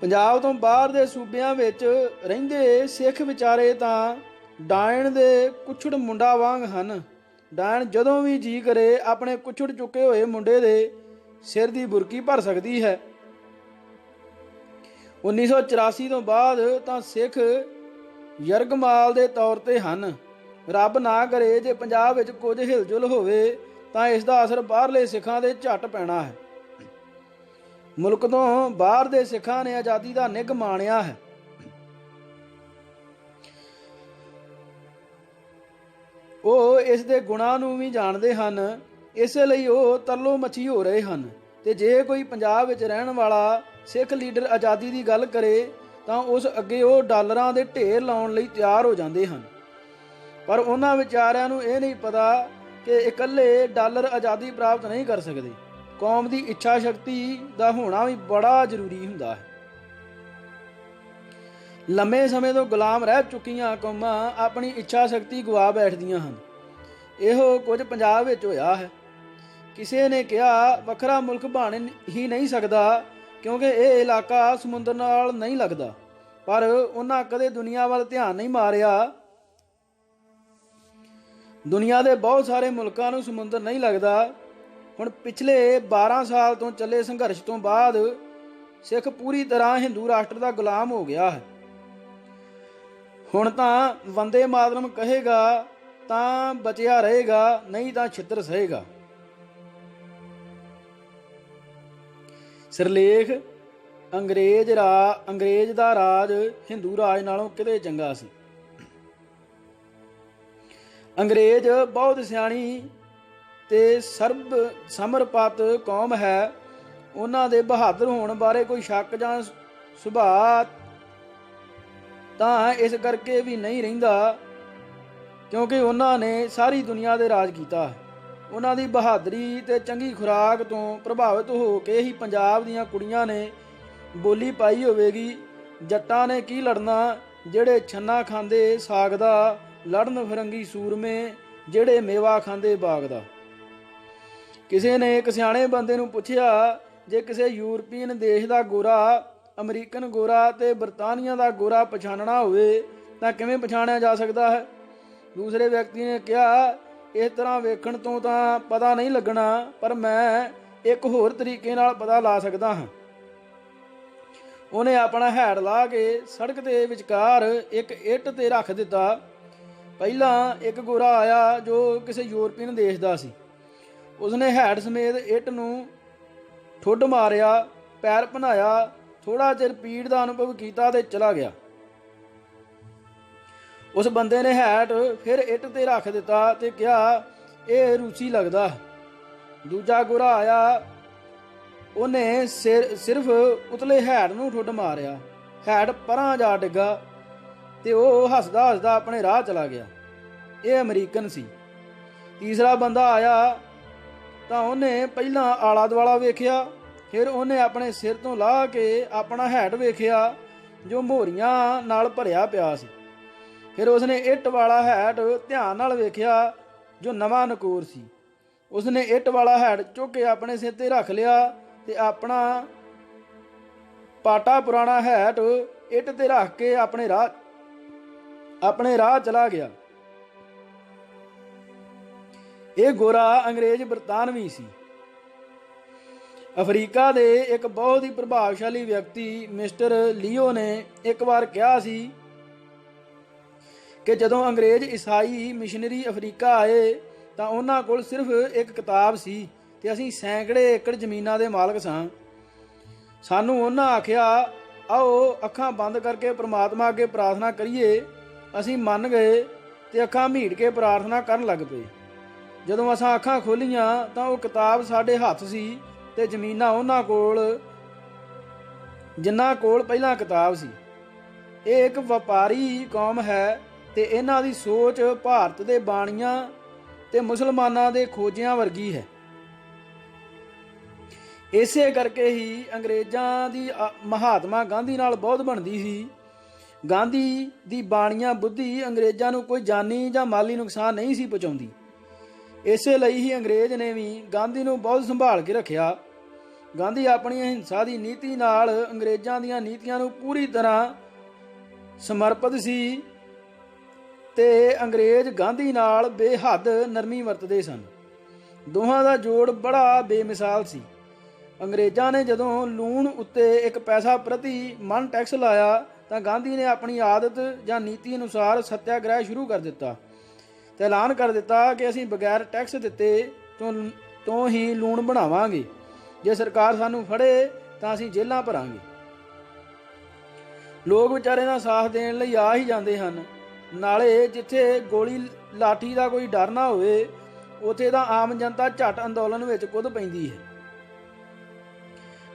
Speaker 1: ਪੰਜਾਬ ਤੋਂ ਬਾਹਰ ਦੇ ਸੂਬਿਆਂ ਵਿੱਚ ਰਹਿੰਦੇ ਸਿੱਖ ਵਿਚਾਰੇ ਤਾਂ ਡਾਇਣ ਦੇ ਕੁੱਛੜ ਮੁੰਡਾ ਵਾਂਗ ਹਨ। ਡਾਇਣ ਜਦੋਂ ਵੀ ਜੀ ਕਰੇ ਆਪਣੇ ਕੁੱਛੜ ਚੁੱਕੇ ਹੋਏ ਮੁੰਡੇ ਦੇ ਸਿਰ ਦੀ ਬੁਰਕੀ ਭਰ ਸਕਦੀ ਹੈ। 1984 ਤੋਂ ਬਾਅਦ ਤਾਂ ਸਿੱਖ ਯਰਗਮਾਲ ਦੇ ਤੌਰ ਤੇ ਹਨ। ਰੱਬ ਨਾ ਕਰੇ ਜੇ ਪੰਜਾਬ ਵਿੱਚ ਕੁਝ ਹਿਲਜੁਲ ਹੋਵੇ ਤਾਂ ਇਸ ਦਾ ਅਸਰ ਬਾਹਰਲੇ ਸਿੱਖਾਂ ਦੇ ਝੱਟ ਪੈਣਾ ਹੈ। ਮੁਲਕ ਤੋਂ ਬਾਹਰ ਦੇ ਸਿੱਖਾਂ ਨੇ ਆਜ਼ਾਦੀ ਦਾ ਨਿੱਘ ਮਾਣਿਆ ਹੈ। ਉਹ ਇਸ ਦੇ ਗੁਣਾਂ ਨੂੰ ਵੀ ਜਾਣਦੇ ਹਨ, ਇਸੇ ਲਈ ਉਹ ਤਰਲੋ ਮੱਛੀ ਹੋ ਰਹੇ ਹਨ। ਤੇ ਜੇ ਕੋਈ ਪੰਜਾਬ ਵਿੱਚ ਰਹਿਣ ਵਾਲਾ ਸਿੱਖ ਲੀਡਰ ਆਜ਼ਾਦੀ ਦੀ ਗੱਲ ਕਰੇ ਤਾਂ ਉਸ ਅੱਗੇ ਉਹ ਡਾਲਰਾਂ ਦੇ ਢੇਰ ਲਾਉਣ ਲਈ ਤਿਆਰ ਹੋ ਜਾਂਦੇ ਹਨ। ਪਰ ਉਹਨਾਂ ਵਿਚਾਰਿਆਂ ਨੂੰ ਇਹ ਨਹੀਂ ਪਤਾ ਕਿ ਇਕੱਲੇ ਡਾਲਰ ਆਜ਼ਾਦੀ ਪ੍ਰਾਪਤ ਨਹੀਂ ਕਰ ਸਕਦੇ, ਕੌਮ ਦੀ ਇੱਛਾ ਸ਼ਕਤੀ ਦਾ ਹੋਣਾ ਵੀ ਬੜਾ ਜ਼ਰੂਰੀ ਹੁੰਦਾ ਹੈ। ਲੰਮੇ ਸਮੇਂ ਤੋਂ ਗੁਲਾਮ ਰਹਿ ਚੁੱਕੀਆਂ ਕੌਮਾਂ ਆਪਣੀ ਇੱਛਾ ਸ਼ਕਤੀ ਗਵਾ ਬੈਠਦੀਆਂ ਹਨ। ਇਹੋ ਕੁਝ ਪੰਜਾਬ ਵਿੱਚ ਹੋਇਆ ਹੈ। ਕਿਸੇ ਨੇ ਕਿਹਾ ਵੱਖਰਾ ਮੁਲਕ ਬਣ ਹੀ ਨਹੀਂ ਸਕਦਾ ਕਿਉਂਕਿ ਇਹ ਇਲਾਕਾ ਸਮੁੰਦਰ ਨਾਲ ਨਹੀਂ ਲੱਗਦਾ, ਪਰ ਉਹਨਾਂ ਕਦੇ ਦੁਨੀਆ ਵੱਲ ਧਿਆਨ ਨਹੀਂ ਮਾਰਿਆ। ਦੁਨੀਆ ਦੇ ਬਹੁਤ ਸਾਰੇ ਮੁਲਕਾਂ ਨੂੰ ਸਮੁੰਦਰ ਨਹੀਂ ਲੱਗਦਾ। ਹੁਣ ਪਿਛਲੇ 12 ਸਾਲ ਤੋਂ ਚੱਲੇ ਸੰਘਰਸ਼ ਤੋਂ ਬਾਅਦ ਸਿੱਖ ਪੂਰੀ ਤਰ੍ਹਾਂ ਹਿੰਦੂ ਰਾਸ਼ਟਰ ਦਾ ਗੁਲਾਮ ਹੋ ਗਿਆ ਹੈ। ਹੁਣ ਤਾਂ ਵੰਦੇ ਮਾਤਰਮ ਕਹੇਗਾ ਤਾਂ ਬਚਿਆ ਰਹੇਗਾ, ਨਹੀਂ ਤਾਂ ਛਿੱਤਰ ਸਹੇਗਾ। ਸਿਰਲੇਖ ਅੰਗਰੇਜ਼ ਦਾ ਰਾਜ ਹਿੰਦੂ ਰਾਜ ਨਾਲੋਂ ਕਿਤੇ ਚੰਗਾ ਸੀ। ਅੰਗਰੇਜ਼ ਬਹੁਤ ਸਿਆਣੀ ਤੇ ਸਮਰਪਤ ਕੌਮ ਹੈ। ਉਹਨਾਂ ਦੇ ਬਹਾਦਰ ਹੋਣ ਬਾਰੇ ਕੋਈ ਸ਼ੱਕ ਜਾਂ ਸੁਭਾਅ ਤਾਂ ਇਸ ਕਰਕੇ ਵੀ ਨਹੀਂ ਰਹਿੰਦਾ ਕਿਉਂਕਿ ਉਹਨਾਂ ਨੇ ਸਾਰੀ ਦੁਨੀਆ ਦੇ ਰਾਜ ਕੀਤਾ ਹੈ। ਉਹਨਾਂ ਦੀ ਬਹਾਦਰੀ ਤੇ ਚੰਗੀ ਖੁਰਾਕ ਤੋਂ ਪ੍ਰਭਾਵਿਤ ਹੋ ਕੇ ਹੀ ਪੰਜਾਬ ਦੀਆਂ ਕੁੜੀਆਂ ਨੇ ਬੋਲੀ ਪਾਈ ਹੋਵੇਗੀ, ਜੱਟਾਂ ਨੇ ਕੀ ਲੜਨਾ ਜਿਹੜੇ ਛੰਨਾ ਖਾਂਦੇ ਸਾਗ ਦਾ, ਲੜਨ ਫਿਰੰਗੀ ਸੂਰਮੇ ਜਿਹੜੇ ਮੇਵਾ ਖਾਂਦੇ ਬਾਗ ਦਾ। ਕਿਸੇ ਨੇ ਇੱਕ ਸਿਆਣੇ ਬੰਦੇ ਨੂੰ ਪੁੱਛਿਆ, ਜੇ ਕਿਸੇ ਯੂਰਪੀਅਨ ਦੇਸ਼ ਦਾ ਗੋਰਾ ਅਮਰੀਕਨ ਗੋਰਾ ਤੇ ਬਰਤਾਨੀਆ ਦਾ ਗੋਰਾ ਪਛਾਣਨਾ ਹੋਵੇ ਤਾਂ ਕਿਵੇਂ ਪਛਾਣਿਆ ਜਾ ਸਕਦਾ ਹੈ? ਦੂਸਰੇ ਵਿਅਕਤੀ ਨੇ ਕਿਹਾ, ਇਸ ਤਰ੍ਹਾਂ ਵੇਖਣ ਤੋਂ ਤਾਂ ਪਤਾ ਨਹੀਂ ਲੱਗਣਾ, ਪਰ ਮੈਂ ਇੱਕ ਹੋਰ ਤਰੀਕੇ ਨਾਲ ਪਤਾ ਲਾ ਸਕਦਾ ਹਾਂ। ਉਹਨੇ ਆਪਣਾ ਹੈਡ ਲਾ ਕੇ ਸੜਕ ਦੇ ਵਿਚਕਾਰ ਇੱਕ ਇੱਟ ਤੇ ਰੱਖ ਦਿੱਤਾ। ਪਹਿਲਾਂ ਇੱਕ ਗੋਰਾ ਆਇਆ ਜੋ ਕਿਸੇ ਯੂਰਪੀਅਨ ਦੇਸ਼ ਦਾ ਸੀ। ਉਸਨੇ ਹੈਡ ਸਮੇਤ ਇੱਟ ਨੂੰ ਠੁੱਡ ਮਾਰਿਆ, ਪੈਰ ਭਨਾਇਆ, ਥੋੜਾ ਚਿਰ ਪੀੜ ਦਾ ਅਨੁਭਵ ਕੀਤਾ ਤੇ ਚਲਾ ਗਿਆ। ਉਸ ਬੰਦੇ ਨੇ ਹੈਟ ਫਿਰ ਇੱਟ ਤੇ ਰੱਖ ਦਿੱਤਾ ਤੇ ਕਿਹਾ, ਇਹ ਰੂਸੀ ਲੱਗਦਾ। ਦੂਜਾ ਗੋਰਾ ਆਇਆ, ਉਹਨੇ ਸਿਰਫ ਉਤਲੇ ਹੈਡ ਨੂੰ ਠੁੱਡ ਮਾਰਿਆ, ਹੈਡ ਪਰਾਂ ਜਾ ਡਿੱਗਾ ਤੇ ਉਹ ਹੱਸਦਾ ਹੱਸਦਾ ਆਪਣੇ ਰਾਹ ਚਲਾ ਗਿਆ। ਇਹ ਅਮਰੀਕਨ ਸੀ। ਤੀਸਰਾ ਬੰਦਾ ਆਇਆ ਤਾਂ ਉਹਨੇ ਪਹਿਲਾਂ ਆਲਾ ਦੁਆਲਾ ਵੇਖਿਆ, ਫਿਰ ਉਹਨੇ ਆਪਣੇ ਸਿਰ ਤੋਂ ਲਾਹ ਕੇ ਆਪਣਾ ਹੈਡ ਵੇਖਿਆ ਜੋ ਮੋਹਰੀਆਂ ਨਾਲ ਭਰਿਆ ਪਿਆ ਸੀ। ਫਿਰ ਉਸਨੇ ਇੱਟ ਵਾਲਾ ਹੈਡ ਧਿਆਨ ਨਾਲ ਵੇਖਿਆ ਜੋ ਨਵਾਂ ਨਕੋਰ ਸੀ। ਉਸਨੇ ਇੱਟ ਵਾਲਾ ਹੈਡ ਚੁੱਕ ਕੇ ਆਪਣੇ ਸਿਰ ਤੇ ਰੱਖ ਲਿਆ ਤੇ ਆਪਣਾ ਪਾਟਾ ਪੁਰਾਣਾ ਹੈਟ ਇੱਟ ਤੇ ਰੱਖ ਕੇ ਆਪਣੇ ਰਾਹ ਚਲਾ ਗਿਆ। ਇਹ ਗੋਰਾ ਅੰਗਰੇਜ਼ ਬਰਤਾਨਵੀ ਸੀ। ਅਫਰੀਕਾ ਦੇ ਇੱਕ ਬਹੁਤ ਹੀ ਪ੍ਰਭਾਵਸ਼ਾਲੀ ਵਿਅਕਤੀ ਮਿਸਟਰ ਲੀਓ ਨੇ ਇੱਕ ਵਾਰ ਕਿਹਾ ਸੀ ਕਿ ਜਦੋਂ ਅੰਗਰੇਜ਼ ਈਸਾਈ ਮਿਸ਼ਨਰੀ ਅਫਰੀਕਾ ਆਏ ਤਾਂ ਉਹਨਾਂ ਕੋਲ ਸਿਰਫ ਇੱਕ ਕਿਤਾਬ ਸੀ ਤੇ ਅਸੀਂ ਸੈਂਕੜੇ ਏਕੜ ਜ਼ਮੀਨਾਂ ਦੇ ਮਾਲਕ ਸਾਂ। ਸਾਨੂੰ ਉਹਨਾਂ ਆਖਿਆ, ਆਓ ਅੱਖਾਂ ਬੰਦ ਕਰਕੇ ਪ੍ਰਮਾਤਮਾ ਅੱਗੇ ਪ੍ਰਾਰਥਨਾ ਕਰੀਏ। ਅਸੀਂ ਮੰਨ ਗਏ ਤੇ ਅੱਖਾਂ ਮੀਟ ਕੇ ਪ੍ਰਾਰਥਨਾ ਕਰਨ ਲੱਗ ਪਏ। ਜਦੋਂ ਅਸਾਂ ਅੱਖਾਂ ਖੋਲ੍ਹੀਆਂ ਤਾਂ ਉਹ ਕਿਤਾਬ ਸਾਡੇ ਹੱਥ ਸੀ ਤੇ ਜ਼ਮੀਨਾਂ ਉਹਨਾਂ ਕੋਲ ਜਿਨ੍ਹਾਂ ਕੋਲ ਪਹਿਲਾਂ ਕਿਤਾਬ ਸੀ। ਇਹ ਇੱਕ ਵਪਾਰੀ ਕੌਮ ਹੈ ਤੇ ਇਹਨਾਂ ਦੀ ਸੋਚ ਭਾਰਤ ਦੇ ਬਾਣੀਆਂ ਤੇ ਮੁਸਲਮਾਨਾਂ ਦੇ ਖੋਜਿਆਂ ਵਰਗੀ ਹੈ। ਇਸੇ ਕਰਕੇ ਹੀ ਅੰਗਰੇਜ਼ਾਂ ਦੀ ਮਹਾਤਮਾ ਗਾਂਧੀ ਨਾਲ ਬਹੁਤ ਬਣਦੀ ਸੀ। ਗਾਂਧੀ ਦੀ ਬਾਣੀਆਂ ਬੁੱਧੀ ਅੰਗਰੇਜ਼ਾਂ ਨੂੰ ਕੋਈ ਜਾਨੀ ਜਾਂ ਮਾਲੀ ਨੁਕਸਾਨ ਨਹੀਂ ਸੀ ਪਹੁੰਚਾਉਂਦੀ। ਇਸੇ ਲਈ ਹੀ ਅੰਗਰੇਜ਼ ਨੇ ਵੀ ਗਾਂਧੀ ਨੂੰ ਬਹੁਤ ਸੰਭਾਲ ਕੇ ਰੱਖਿਆ। ਗਾਂਧੀ ਆਪਣੀ ਅਹਿੰਸਾ ਦੀ ਨੀਤੀ ਨਾਲ ਅੰਗਰੇਜ਼ਾਂ ਦੀਆਂ ਨੀਤੀਆਂ ਨੂੰ ਪੂਰੀ ਤਰ੍ਹਾਂ ਸਮਰਪਿਤ ਸੀ ਤੇ ਅੰਗਰੇਜ਼ ਗਾਂਧੀ ਨਾਲ ਬੇਹੱਦ ਨਰਮੀ ਵਰਤਦੇ ਸਨ। ਦੋਹਾਂ ਦਾ ਜੋੜ ਬੜਾ ਬੇਮਿਸਾਲ ਸੀ। ਅੰਗਰੇਜ਼ਾਂ ਨੇ ਜਦੋਂ ਲੂਣ ਉੱਤੇ 1 ਪੈਸਾ ਪ੍ਰਤੀ ਮਣ ਟੈਕਸ ਲਾਇਆ ਤਾਂ ਗਾਂਧੀ ਨੇ ਆਪਣੀ ਆਦਤ ਜਾਂ ਨੀਤੀ ਅਨੁਸਾਰ ਸੱਤਿਆਗ੍ਰਹਿ ਸ਼ੁਰੂ ਕਰ ਦਿੱਤਾ ਤੇ ਐਲਾਨ ਕਰ ਦਿੱਤਾ ਕਿ ਅਸੀਂ ਬਗੈਰ ਟੈਕਸ ਦਿੱਤੇ ਤੋਂ ਹੀ ਲੂਣ ਬਣਾਵਾਂਗੇ। ਜੇ ਸਰਕਾਰ ਸਾਨੂੰ ਫੜੇ ਤਾਂ ਅਸੀਂ ਜੇਲ੍ਹਾਂ ਭਰਾਂਗੇ। ਲੋਕ ਵਿਚਾਰੇ ਦਾ ਸਾਥ ਦੇਣ ਲਈ ਆ ਹੀ ਜਾਂਦੇ ਹਨ। ਨਾਲੇ ਜਿੱਥੇ ਗੋਲੀ ਲਾਠੀ ਦਾ ਕੋਈ ਡਰ ਨਾ ਹੋਵੇ ਉੱਥੇ ਤਾਂ ਆਮ ਜਨਤਾ ਝੱਟ ਅੰਦੋਲਨ ਵਿੱਚ ਕੁੱਦ ਪੈਂਦੀ ਹੈ।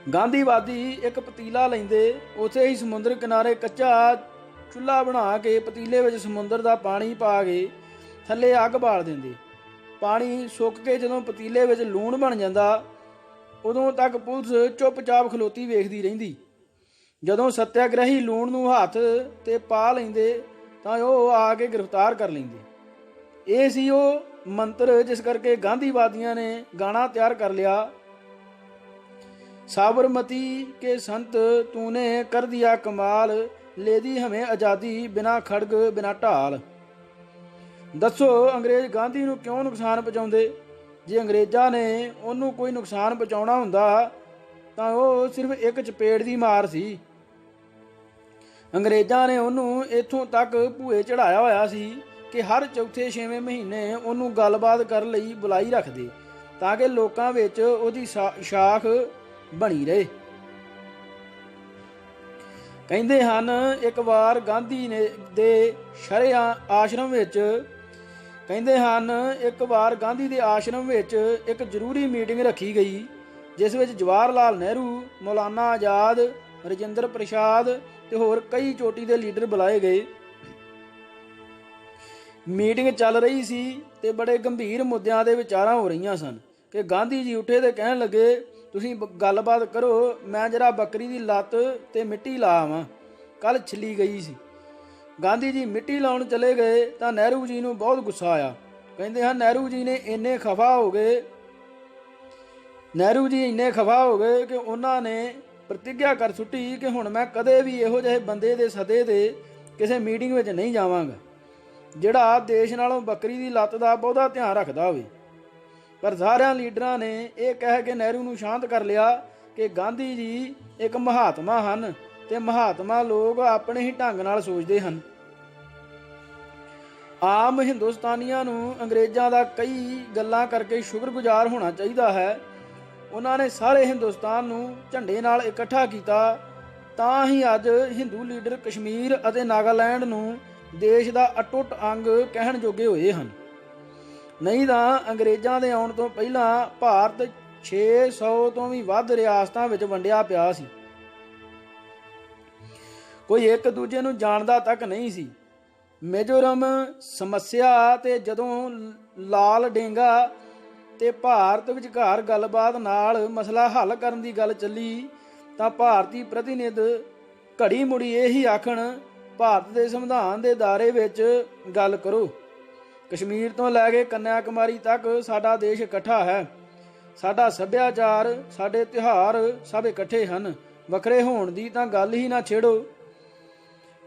Speaker 1: ਗਾਂਧੀਵਾਦੀ ਇੱਕ ਪਤੀਲਾ ਲੈਂਦੇ, ਉੱਥੇ ਹੀ ਸਮੁੰਦਰ ਕਿਨਾਰੇ ਕੱਚਾ ਚੁੱਲ੍ਹਾ ਬਣਾ ਕੇ ਪਤੀਲੇ ਵਿੱਚ ਸਮੁੰਦਰ ਦਾ ਪਾਣੀ ਪਾ ਕੇ ਥੱਲੇ ਅੱਗ ਬਾਲ ਦਿੰਦੇ। ਪਾਣੀ ਸੁੱਕ ਕੇ ਜਦੋਂ ਪਤੀਲੇ ਵਿੱਚ ਲੂਣ ਬਣ ਜਾਂਦਾ ਉਦੋਂ ਤੱਕ ਪੁਲਿਸ ਚੁੱਪਚਾਪ ਖਲੋਤੀ ਵੇਖਦੀ ਰਹਿੰਦੀ। ਜਦੋਂ ਸੱਤਿਆਗ੍ਰਹੀ ਲੂਣ ਨੂੰ ਹੱਥ ਤੇ ਪਾ ਲੈਂਦੇ ਤਾਂ ਉਹ ਆ ਕੇ ਗ੍ਰਿਫਤਾਰ ਕਰ ਲੈਂਦੇ। ਇਹ ਸੀ ਉਹ ਮੰਤਰ ਜਿਸ ਕਰਕੇ ਗਾਂਧੀਵਾਦੀਆਂ ਨੇ ਗਾਣਾ ਤਿਆਰ ਕਰ ਲਿਆ, साबरमती के संत तूने कर दिया कमाल, ले दी हमें आज़ादी बिना खड़ग बिना ढाल। दसो अंग्रेज गांधी ਨੂੰ ਕਿਉਂ ਨੁਕਸਾਨ ਪਹੁੰਚਾਉਂਦੇ? ਜੇ ਅੰਗਰੇਜ਼ਾਂ ਨੇ ਉਹਨੂੰ ਕੋਈ ਨੁਕਸਾਨ ਪਹੁੰਚਾਉਣਾ ਹੁੰਦਾ ਤਾਂ ਉਹ ਸਿਰਫ ਇੱਕ ਚਪੇੜ ਦੀ ਮਾਰ ਸੀ। ਅੰਗਰੇਜ਼ਾਂ ਨੇ ਉਹਨੂੰ ਇੱਥੋਂ ਤੱਕ ਭੂਏ ਚੜਾਇਆ ਹੋਇਆ ਸੀ ਕਿ ਹਰ ਚੌਥੇ ਛੇਵੇਂ ਮਹੀਨੇ ਉਹਨੂੰ ਗੱਲਬਾਤ ਕਰਨ ਲਈ ਬੁਲਾਈ ਰੱਖਦੇ ਤਾਂ ਕਿ ਲੋਕਾਂ ਵਿੱਚ ਉਹਦੀ ਸ਼ਾਖ ਬਣੀ ਰਹੇ। ਕਹਿੰਦੇ ਹਨ ਇੱਕ ਵਾਰ ਗਾਂਧੀ ਨੇ ਦੇ ਆਸ਼ਰਮ ਵਿੱਚ ਇੱਕ ਜ਼ਰੂਰੀ ਮੀਟਿੰਗ ਰੱਖੀ ਗਈ ਜਿਸ ਵਿੱਚ ਜਵਾਹਰ ਲਾਲ ਨਹਿਰੂ, ਮੌਲਾਨਾ ਆਜ਼ਾਦ, ਰਜਿੰਦਰ ਪ੍ਰਸਾਦ ਤੇ ਹੋਰ ਕਈ ਚੋਟੀ ਦੇ ਲੀਡਰ ਬੁਲਾਏ ਗਏ। ਮੀਟਿੰਗ ਚੱਲ ਰਹੀ ਸੀ ਤੇ ਬੜੇ ਗੰਭੀਰ ਮੁੱਦਿਆਂ ਦੇ ਵਿਚਾਰਾਂ ਹੋ ਰਹੀਆਂ ਸਨ ਕਿ ਗਾਂਧੀ ਜੀ ਉੱਠੇ ਤੇ ਕਹਿਣ ਲੱਗੇ, ਤੁਸੀਂ ਗੱਲਬਾਤ ਕਰੋ, ਮੈਂ ਜਰਾ ਬੱਕਰੀ ਦੀ ਲੱਤ ਤੇ ਮਿੱਟੀ ਲਾ ਆਵਾਂ, ਕੱਲ ਛਿੱਲੀ ਗਈ ਸੀ। ਗਾਂਧੀ ਜੀ ਮਿੱਟੀ ਲਾਉਣ ਚਲੇ ਗਏ ਤਾਂ ਨਹਿਰੂ ਜੀ ਨੂੰ ਬਹੁਤ ਗੁੱਸਾ ਆਇਆ। ਕਹਿੰਦੇ ਹਨ ਨਹਿਰੂ ਜੀ ਇੰਨੇ ਖਫਾ ਹੋ ਗਏ ਕਿ ਉਹਨਾਂ ਨੇ ਪ੍ਰਤਿੱਗਿਆ ਕਰ ਸੁੱਟੀ ਕਿ ਹੁਣ ਮੈਂ ਕਦੇ ਵੀ ਇਹੋ ਜਿਹੇ ਬੰਦੇ ਦੇ ਸੱਦੇ ਤੇ ਕਿਸੇ ਮੀਟਿੰਗ ਵਿੱਚ ਨਹੀਂ ਜਾਵਾਂਗਾ ਜਿਹੜਾ ਦੇਸ਼ ਨਾਲੋਂ ਬੱਕਰੀ ਦੀ ਲੱਤ ਦਾ ਬਹੁਤਾ ਧਿਆਨ ਰੱਖਦਾ ਹੋਵੇ। ਪਰ ਸਾਰਿਆਂ ਲੀਡਰਾਂ ਨੇ ਇਹ ਕਹਿ ਕੇ ਨਹਿਰੂ ਨੂੰ ਸ਼ਾਂਤ ਕਰ ਲਿਆ ਕਿ ਗਾਂਧੀ ਜੀ ਇੱਕ ਮਹਾਤਮਾ ਹਨ ਤੇ ਮਹਾਤਮਾ ਲੋਕ ਆਪਣੇ ਹੀ ਢੰਗ ਨਾਲ ਸੋਚਦੇ ਹਨ। ਆਮ ਹਿੰਦੁਸਤਾਨੀਆਂ ਨੂੰ ਅੰਗਰੇਜ਼ਾਂ ਦਾ ਕਈ ਗੱਲਾਂ ਕਰਕੇ ਸ਼ੁਕਰਗੁਜ਼ਾਰ ਹੋਣਾ ਚਾਹੀਦਾ ਹੈ। ਉਹਨਾਂ ਨੇ ਸਾਰੇ ਹਿੰਦੁਸਤਾਨ ਨੂੰ ਝੰਡੇ ਨਾਲ ਇਕੱਠਾ ਕੀਤਾ ਤਾਂ ਹੀ ਅੱਜ ਹਿੰਦੂ ਲੀਡਰ ਕਸ਼ਮੀਰ ਅਤੇ ਨਾਗਾਲੈਂਡ ਨੂੰ ਦੇਸ਼ ਦਾ ਅਟੁੱਟ ਅੰਗ ਕਹਿਣ ਜੋਗੇ ਹੋਏ ਹਨ। ਨਹੀਂ ਤਾਂ ਅੰਗਰੇਜ਼ਾਂ ਦੇ ਆਉਣ ਤੋਂ ਪਹਿਲਾਂ ਭਾਰਤ 600 ਤੋਂ ਵੀ ਵੱਧ ਰਿਆਸਤਾਂ ਵਿੱਚ ਵੰਡਿਆ ਪਿਆ ਸੀ। ਕੋਈ ਇੱਕ ਦੂਜੇ ਨੂੰ ਜਾਣਦਾ ਤੱਕ ਨਹੀਂ ਸੀ। ਮਿਜ਼ੋਰਮ ਸਮੱਸਿਆ ਤੇ ਜਦੋਂ ਲਾਲ ਡੇਂਗਾ ਤੇ ਭਾਰਤ ਵਿਚਕਾਰ ਗੱਲਬਾਤ ਨਾਲ ਮਸਲਾ ਹੱਲ ਕਰਨ ਦੀ ਗੱਲ ਚੱਲੀ ਤਾਂ ਭਾਰਤੀ ਪ੍ਰਤੀਨਿਧ ਘੜੀ ਮੁੜੀ ਇਹੀ ਆਖਣ, ਭਾਰਤ ਦੇ ਸੰਵਿਧਾਨ ਦੇ ਦਾਇਰੇ ਵਿੱਚ ਗੱਲ ਕਰੋ। ਕਸ਼ਮੀਰ ਤੋਂ ਲੈ ਕੇ ਕੰਨਿਆਕੁਮਾਰੀ ਤੱਕ ਸਾਡਾ ਦੇਸ਼ ਇਕੱਠਾ ਹੈ। ਸਾਡਾ ਸੱਭਿਆਚਾਰ, ਸਾਡੇ ਤਿਉਹਾਰ ਸਭ ਇਕੱਠੇ ਹਨ। ਵੱਖਰੇ ਹੋਣ ਦੀ ਤਾਂ ਗੱਲ ਹੀ ਨਾ ਛੇੜੋ।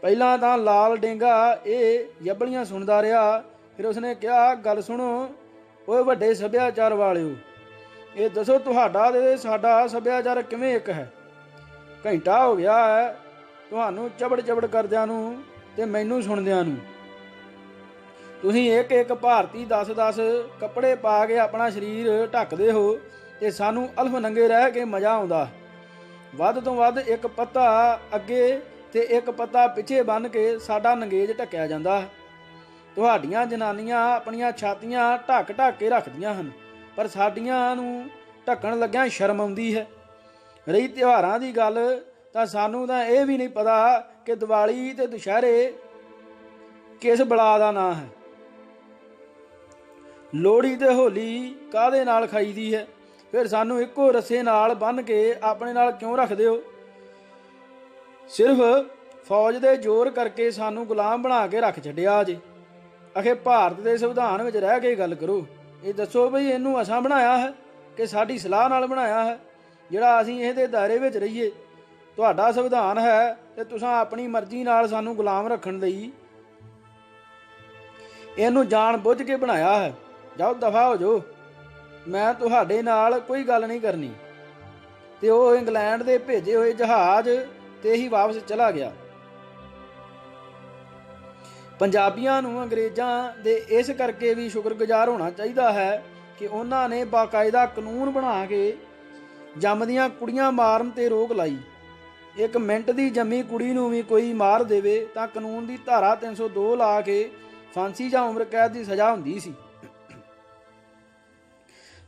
Speaker 1: ਪਹਿਲਾਂ ਤਾਂ ਲਾਲ ਡੇਂਗਾ ਇਹ ਯੱਬਲੀਆਂ ਸੁਣਦਾ ਰਿਹਾ। ਫਿਰ ਉਸਨੇ ਕਿਹਾ, ਗੱਲ ਸੁਣੋ ਓਏ ਵੱਡੇ ਸੱਭਿਆਚਾਰ ਵਾਲਿਓ, ਇਹ ਦੱਸੋ ਤੁਹਾਡਾ ਤੇ ਸਾਡਾ ਸੱਭਿਆਚਾਰ ਕਿਵੇਂ ਇੱਕ ਹੈ? ਘੰਟਾ ਹੋ ਗਿਆ ਹੈ ਤੁਹਾਨੂੰ ਚਬੜ ਕਰਦਿਆਂ ਨੂੰ ਤੇ ਮੈਨੂੰ ਸੁਣਦਿਆਂ ਨੂੰ। ਤੁਸੀਂ ਇੱਕ ਇੱਕ ਭਾਰਤੀ 10-10 ਕੱਪੜੇ ਪਾ ਕੇ ਆਪਣਾ ਸਰੀਰ ਢੱਕਦੇ ਹੋ ਤੇ ਸਾਨੂੰ ਅਲਫ ਨੰਗੇ ਰਹਿ ਕੇ ਮਜ਼ਾ ਆਉਂਦਾ। ਵੱਧ ਤੋਂ ਵੱਧ ਇੱਕ ਪੱਤਾ ਅੱਗੇ ਤੇ ਇੱਕ ਪੱਤਾ ਪਿੱਛੇ ਬੰਨ੍ਹ ਕੇ ਸਾਡਾ ਨੰਗੇਜ ਢੱਕਿਆ ਜਾਂਦਾ। ਤੁਹਾਡੀਆਂ ਜਨਾਨੀਆਂ ਆਪਣੀਆਂ ਛਾਤੀਆਂ ਢੱਕ ਕੇ ਰੱਖਦੀਆਂ ਹਨ ਪਰ ਸਾਡੀਆਂ ਨੂੰ ਢੱਕਣ ਲੱਗਿਆਂ ਸ਼ਰਮ ਆਉਂਦੀ ਹੈ। ਰਹੀ ਤਿਉਹਾਰਾਂ ਦੀ ਗੱਲ ਤਾਂ ਸਾਨੂੰ ਤਾਂ ਇਹ ਵੀ ਨਹੀਂ ਪਤਾ ਕਿ ਦੀਵਾਲੀ ਤੇ ਦੁਸ਼ਹਿਰੇ ਕਿਸ ਬਲਾ ਦਾ ਨਾਂ ਹੈ। ਲੋਹੜੀ ਤੇ ਹੋਲੀ ਕਾਹਦੇ ਨਾਲ ਖਾਈਦੀ ਹੈ? ਫਿਰ ਸਾਨੂੰ ਇੱਕੋ ਰੱਸੇ ਨਾਲ ਬੰਨ੍ਹ ਕੇ ਆਪਣੇ ਨਾਲ ਕਿਉਂ ਰੱਖਦੇ ਹੋ? ਸਿਰਫ ਫੌਜ ਦੇ ਜ਼ੋਰ ਕਰਕੇ ਸਾਨੂੰ ਗੁਲਾਮ ਬਣਾ ਕੇ ਰੱਖ ਛੱਡਿਆ ਜੇ। ਅਖੇ ਭਾਰਤ ਦੇ ਸੰਵਿਧਾਨ ਵਿੱਚ ਰਹਿ ਕੇ ਗੱਲ ਕਰੋ। ਇਹ ਦੱਸੋ ਬਈ ਇਹਨੂੰ ਅਸਾਂ ਬਣਾਇਆ ਹੈ ਕਿ ਸਾਡੀ ਸਲਾਹ ਨਾਲ ਬਣਾਇਆ ਹੈ ਜਿਹੜਾ ਅਸੀਂ ਇਹਦੇ ਦਾਇਰੇ ਵਿੱਚ ਰਹੀਏ? ਤੁਹਾਡਾ ਸੰਵਿਧਾਨ ਹੈ ਤੇ ਤੁਸੀਂ ਆਪਣੀ ਮਰਜ਼ੀ ਨਾਲ ਸਾਨੂੰ ਗੁਲਾਮ ਰੱਖਣ ਲਈ ਇਹਨੂੰ ਜਾਣ ਬੁੱਝ ਕੇ ਬਣਾਇਆ ਹੈ। ਜਾਓ ਦਫਾ ਹੋ ਜਾਓ, ਮੈਂ ਤੁਹਾਡੇ ਨਾਲ ਕੋਈ ਗੱਲ ਨਹੀਂ ਕਰਨੀ। ਤੇ ਉਹ ਇੰਗਲੈਂਡ ਦੇ ਭੇਜੇ ਹੋਏ ਜਹਾਜ਼ ਤੇ ਹੀ ਵਾਪਸ ਚਲਾ ਗਿਆ। ਪੰਜਾਬੀਆਂ ਨੂੰ ਅੰਗਰੇਜ਼ਾਂ ਦੇ ਇਸ ਕਰਕੇ ਵੀ ਸ਼ੁਕਰਗੁਜ਼ਾਰ ਹੋਣਾ ਚਾਹੀਦਾ ਹੈ ਕਿ ਉਹਨਾਂ ਨੇ ਬਾਕਾਇਦਾ ਕਾਨੂੰਨ ਬਣਾ ਕੇ ਜੰਮਦੀਆਂ ਕੁੜੀਆਂ ਮਾਰਨ ਤੇ ਰੋਕ ਲਾਈ। ਇੱਕ ਮਿੰਟ ਦੀ ਜੰਮੀ ਕੁੜੀ ਨੂੰ ਵੀ ਕੋਈ ਮਾਰ ਦੇਵੇ ਤਾਂ ਕਾਨੂੰਨ ਦੀ ਧਾਰਾ 302 ਲਾ ਕੇ ਫਾਂਸੀ ਜਾਂ ਉਮਰ ਕੈਦ ਦੀ ਸਜ਼ਾ ਹੁੰਦੀ ਸੀ।